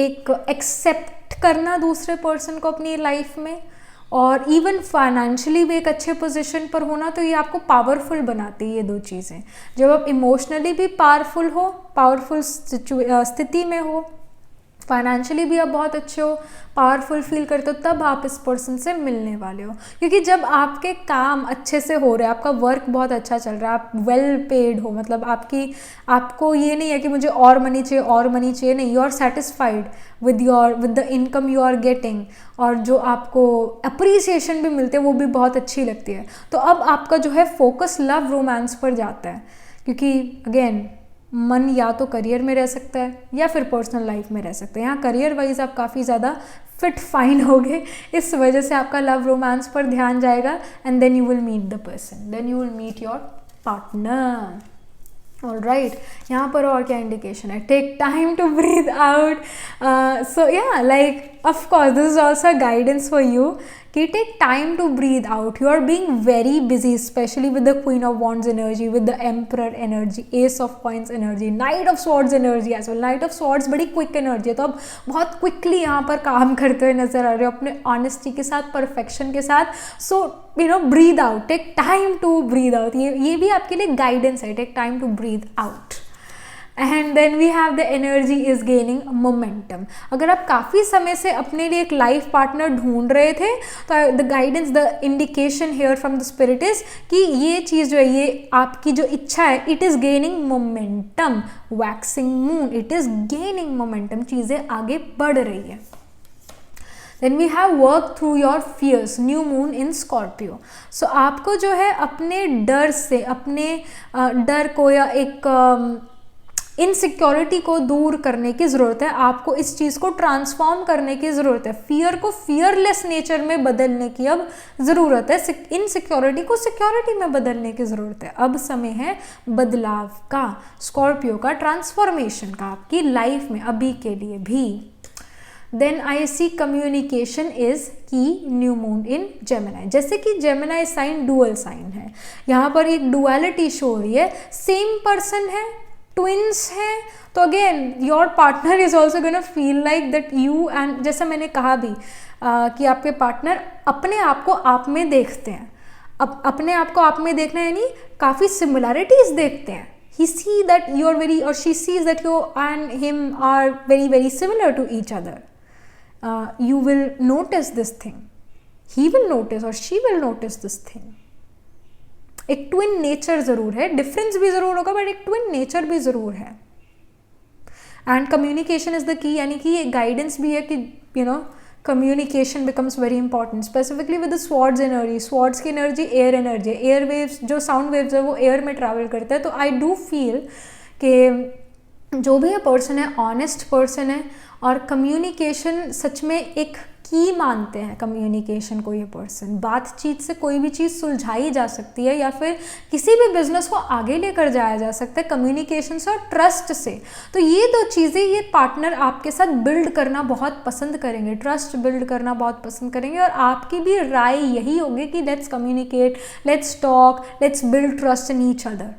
एक एक्सेप्ट करना दूसरे पर्सन को अपनी लाइफ में, और इवन फाइनेंशियली भी एक अच्छे पोजीशन पर होना, तो ये आपको पावरफुल बनाती है ये दो चीज़ें. जब आप इमोशनली भी पावरफुल स्थिति में हो, फाइनेंशियली भी आप बहुत अच्छे हो, पावरफुल फील करते हो, तब आप इस पर्सन से मिलने वाले हो. क्योंकि जब आपके काम अच्छे से हो रहे हैं, आपका वर्क बहुत अच्छा चल रहा है, आप वेल पेड हो, मतलब आपको ये नहीं है कि मुझे और मनी चाहिए नहीं, you are satisfied with the income you are getting, और जो आपको अप्रिसिएशन भी मिलते हैं वो भी बहुत अच्छी लगती है. तो अब आपका जो है फोकस लव रोमांस पर जाता है, क्योंकि अगेन मन या तो करियर में रह सकता है या फिर पर्सनल लाइफ में रह सकता है. यहाँ करियर वाइज आप काफ़ी ज़्यादा फिट फाइन होगे, इस वजह से आपका लव रोमांस पर ध्यान जाएगा. And then you will meet the person, then you will meet your partner. Alright, यहाँ पर और क्या इंडिकेशन है? Take time to breathe out. So yeah like of course this is also a guidance for you कि take time to breathe out. You are being very busy, especially with the Queen of Wands energy, with the Emperor energy, Ace of Coins energy, Knight of Swords energy as well. Knight of Swords बड़ी quick energy है, तो आप बहुत quickly यहाँ पर काम करते हुए नजर आ रहे हो अपने honesty के साथ, perfection के साथ. So breathe out, take time to breathe out. ये भी आपके लिए guidance है, take time to breathe out. And then we have the energy is gaining momentum. अगर आप काफ़ी समय से अपने लिए एक लाइफ पार्टनर ढूंढ रहे थे, तो the guidance, the indication here from the spirit is कि ये चीज़ जो है, ये आपकी जो इच्छा है, it is gaining momentum. Waxing moon, it is gaining momentum, चीज़ें आगे बढ़ रही है. Then we have work through your fears, new moon in Scorpio. So आपको जो है अपने डर से, अपने डर को या एक इनसिक्योरिटी को दूर करने की ज़रूरत है. आपको इस चीज़ को ट्रांसफॉर्म करने की ज़रूरत है. फियर को फियरलेस नेचर में बदलने की अब ज़रूरत है. इनसिक्योरिटी को सिक्योरिटी में बदलने की ज़रूरत है. अब समय है बदलाव का, स्कॉर्पियो का, ट्रांसफॉर्मेशन का आपकी लाइफ में अभी के लिए भी. Then I see communication is key new moon in Gemini. जैसे कि जेमिनाई साइन डुअल साइन है, यहाँ पर एक डुअलिटी शो हो रही है. सेम पर्सन है, ट्विंस हैं, तो again your partner is also gonna feel like that you and, जैसा मैंने कहा भी कि आपके पार्टनर अपने आप को आप में देखते हैं. अब अपने आप को आप में देखना यानी काफ़ी सिमिलैरिटीज देखते हैं. he see that you are very, or she sees that you and him are very very similar to each other. You will notice this thing, he will notice or she will notice this thing. एक twin nature ज़रूर है, difference भी ज़रूर होगा, but एक twin nature भी ज़रूर है. And communication is the key, यानी कि ये गाइडेंस भी है कि you know communication becomes very important, specifically with the swords energy. Swords की energy air energy, air waves, जो साउंड वेव्स है वो एयर में ट्रैवल करते हैं. तो आई डू फील कि जो भी ये पर्सन है ऑनेस्ट पर्सन है, और कम्युनिकेशन सच में एक की मानते हैं कम्युनिकेशन को ये पर्सन. बातचीत से कोई भी चीज़ सुलझाई जा सकती है या फिर किसी भी बिजनेस को आगे लेकर जाया जा सकता है कम्युनिकेशन से और ट्रस्ट से. तो ये दो चीज़ें ये पार्टनर आपके साथ बिल्ड करना बहुत पसंद करेंगे, ट्रस्ट बिल्ड करना बहुत पसंद करेंगे. और आपकी भी राय यही होगी कि let's communicate, let's talk, let's build trust in each other.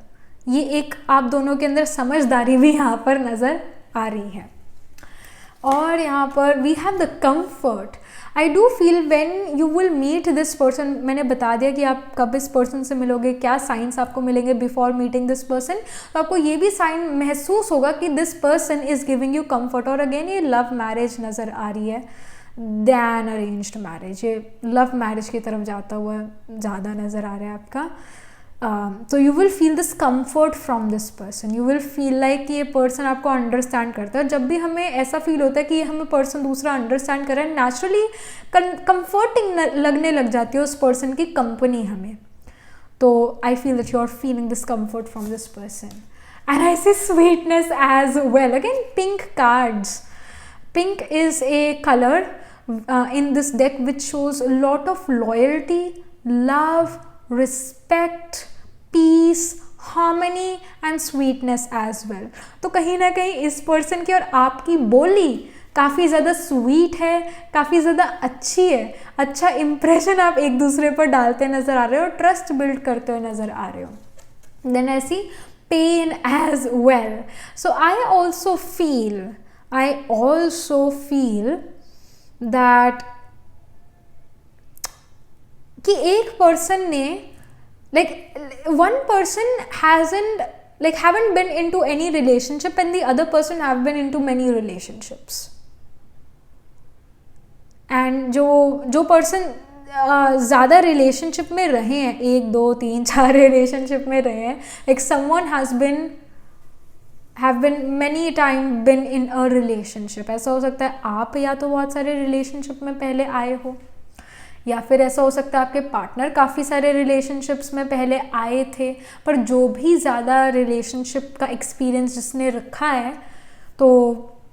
ये एक आप दोनों के अंदर समझदारी भी यहाँ पर नज़र आ रही है. और यहाँ पर we have the comfort. I do feel when you will meet this person, मैंने बता दिया कि आप कब इस पर्सन से मिलोगे, क्या साइंस आपको मिलेंगे बिफोर मीटिंग दिस पर्सन. तो आपको ये भी साइन महसूस होगा कि this person is giving you comfort. और अगेन ये लव मैरिज नज़र आ रही है दैन अरेंज्ड मैरिज, ये लव मैरिज की तरफ जाता हुआ ज़्यादा नज़र आ रहा है आपका. तो you will feel this comfort from this person. You will feel like कि ये पर्सन आपको अंडरस्टैंड करता है. जब भी हमें ऐसा फील होता है कि हमें पर्सन दूसरा अंडरस्टैंड कर रहा है, नेचुरली कंफर्टिंग लगने लग जाती है उस पर्सन की कंपनी हमें. तो I feel that you are feeling this comfort from this person. And I see sweetness as well. Again pink cards. Pink is a colour in this deck which shows a lot of loyalty, love, respect, peace, harmony and sweetness as well. तो कहीं ना कहीं इस person की और आपकी बोली काफ़ी ज़्यादा स्वीट है, काफ़ी ज़्यादा अच्छी है. अच्छा इम्प्रेशन आप एक दूसरे पर डालते नज़र आ रहे हो, ट्रस्ट बिल्ड करते हुए नज़र आ रहे हो. देन ऐसी pain as well. So I also feel that कि एक पर्सन ने one person haven't been into any relationship and the other person have been into many relationships. And जो पर्सन ज़्यादा रिलेशनशिप में रहे हैं, 1 2 3 4 रिलेशनशिप में रहे हैं, like someone have been many time been in a relationship. ऐसा हो सकता है आप या तो बहुत सारे रिलेशनशिप में पहले आए हो, या फिर ऐसा हो सकता है आपके पार्टनर काफ़ी सारे रिलेशनशिप्स में पहले आए थे. पर जो भी ज़्यादा रिलेशनशिप का एक्सपीरियंस जिसने रखा है, तो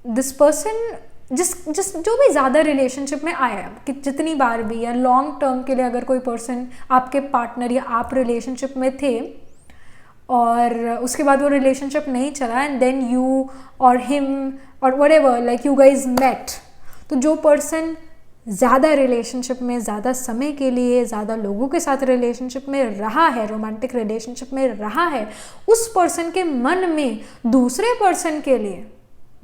दिस पर्सन जो भी ज़्यादा रिलेशनशिप में आया है, कि जितनी बार भी या लॉन्ग टर्म के लिए अगर कोई पर्सन आपके पार्टनर या आप रिलेशनशिप में थे और उसके बाद वो रिलेशनशिप नहीं चला एंड देन यू और हिम और whatever like you guys met, तो जो पर्सन ज़्यादा रिलेशनशिप में, ज़्यादा समय के लिए, ज़्यादा लोगों के साथ रिलेशनशिप में रहा है, रोमांटिक रिलेशनशिप में रहा है, उस पर्सन के मन में दूसरे पर्सन के लिए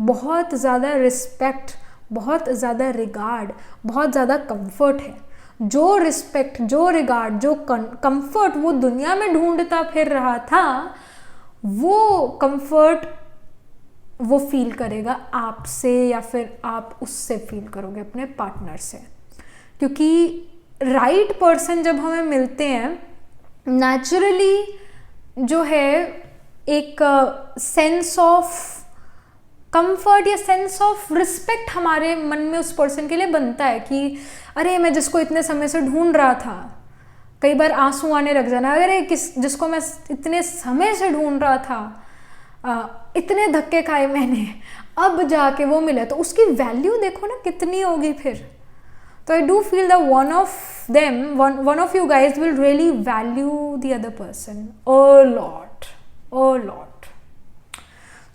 बहुत ज़्यादा रिस्पेक्ट, बहुत ज़्यादा रिगार्ड, बहुत ज़्यादा कंफर्ट है. जो रिस्पेक्ट, जो रिगार्ड, जो कंफर्ट वो दुनिया में ढूंढता फिर रहा था, वो कंफर्ट वो फील करेगा आपसे, या फिर आप उससे फील करोगे अपने पार्टनर से. क्योंकि राइट पर्सन जब हमें मिलते हैं, नेचुरली जो है एक सेंस ऑफ कंफर्ट या सेंस ऑफ रिस्पेक्ट हमारे मन में उस पर्सन के लिए बनता है कि अरे मैं जिसको इतने समय से ढूंढ रहा था, कई बार आंसू आने लग जाना, अरे जिसको मैं इतने समय से ढूंढ रहा था, इतने धक्के खाए मैंने, अब जाके वो मिला, तो उसकी वैल्यू देखो ना कितनी होगी फिर. तो आई do feel that one of you guys will really value the other person a lot.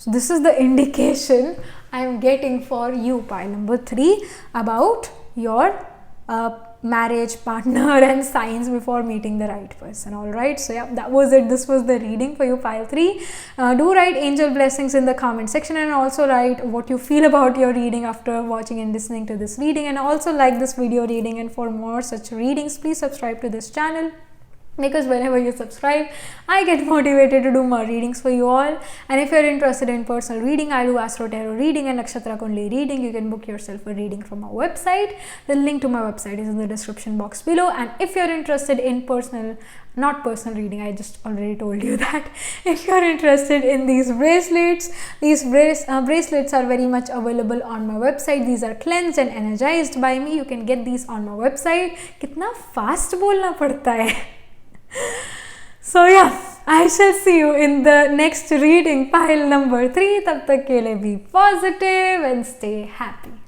So this is the indication I am getting for you, pile number 3, about your marriage partner and signs before meeting the right person. All right, so yeah, that was it. This was the reading for you, pile 3. Do write angel blessings in the comment section, and also write what you feel about your reading after watching and listening to this reading, and also like this video reading. And for more such readings, please subscribe to this channel. because whenever you subscribe, I get motivated to do more readings for you all. And if you're interested in personal reading, I do Astro Tarot reading and Nakshatra Kundli reading. You can book yourself a reading from our website. The link to my website is in the description box below. And if you're interested in not personal reading, I just already told you that. If you're interested in these bracelets, bracelets are very much available on my website. These are cleansed and energized by me. You can get these on my website. Kitna fast bolna padta hai. So yeah, I shall see you in the next reading, pile number 3. Tab tak ke liye be positive and stay happy.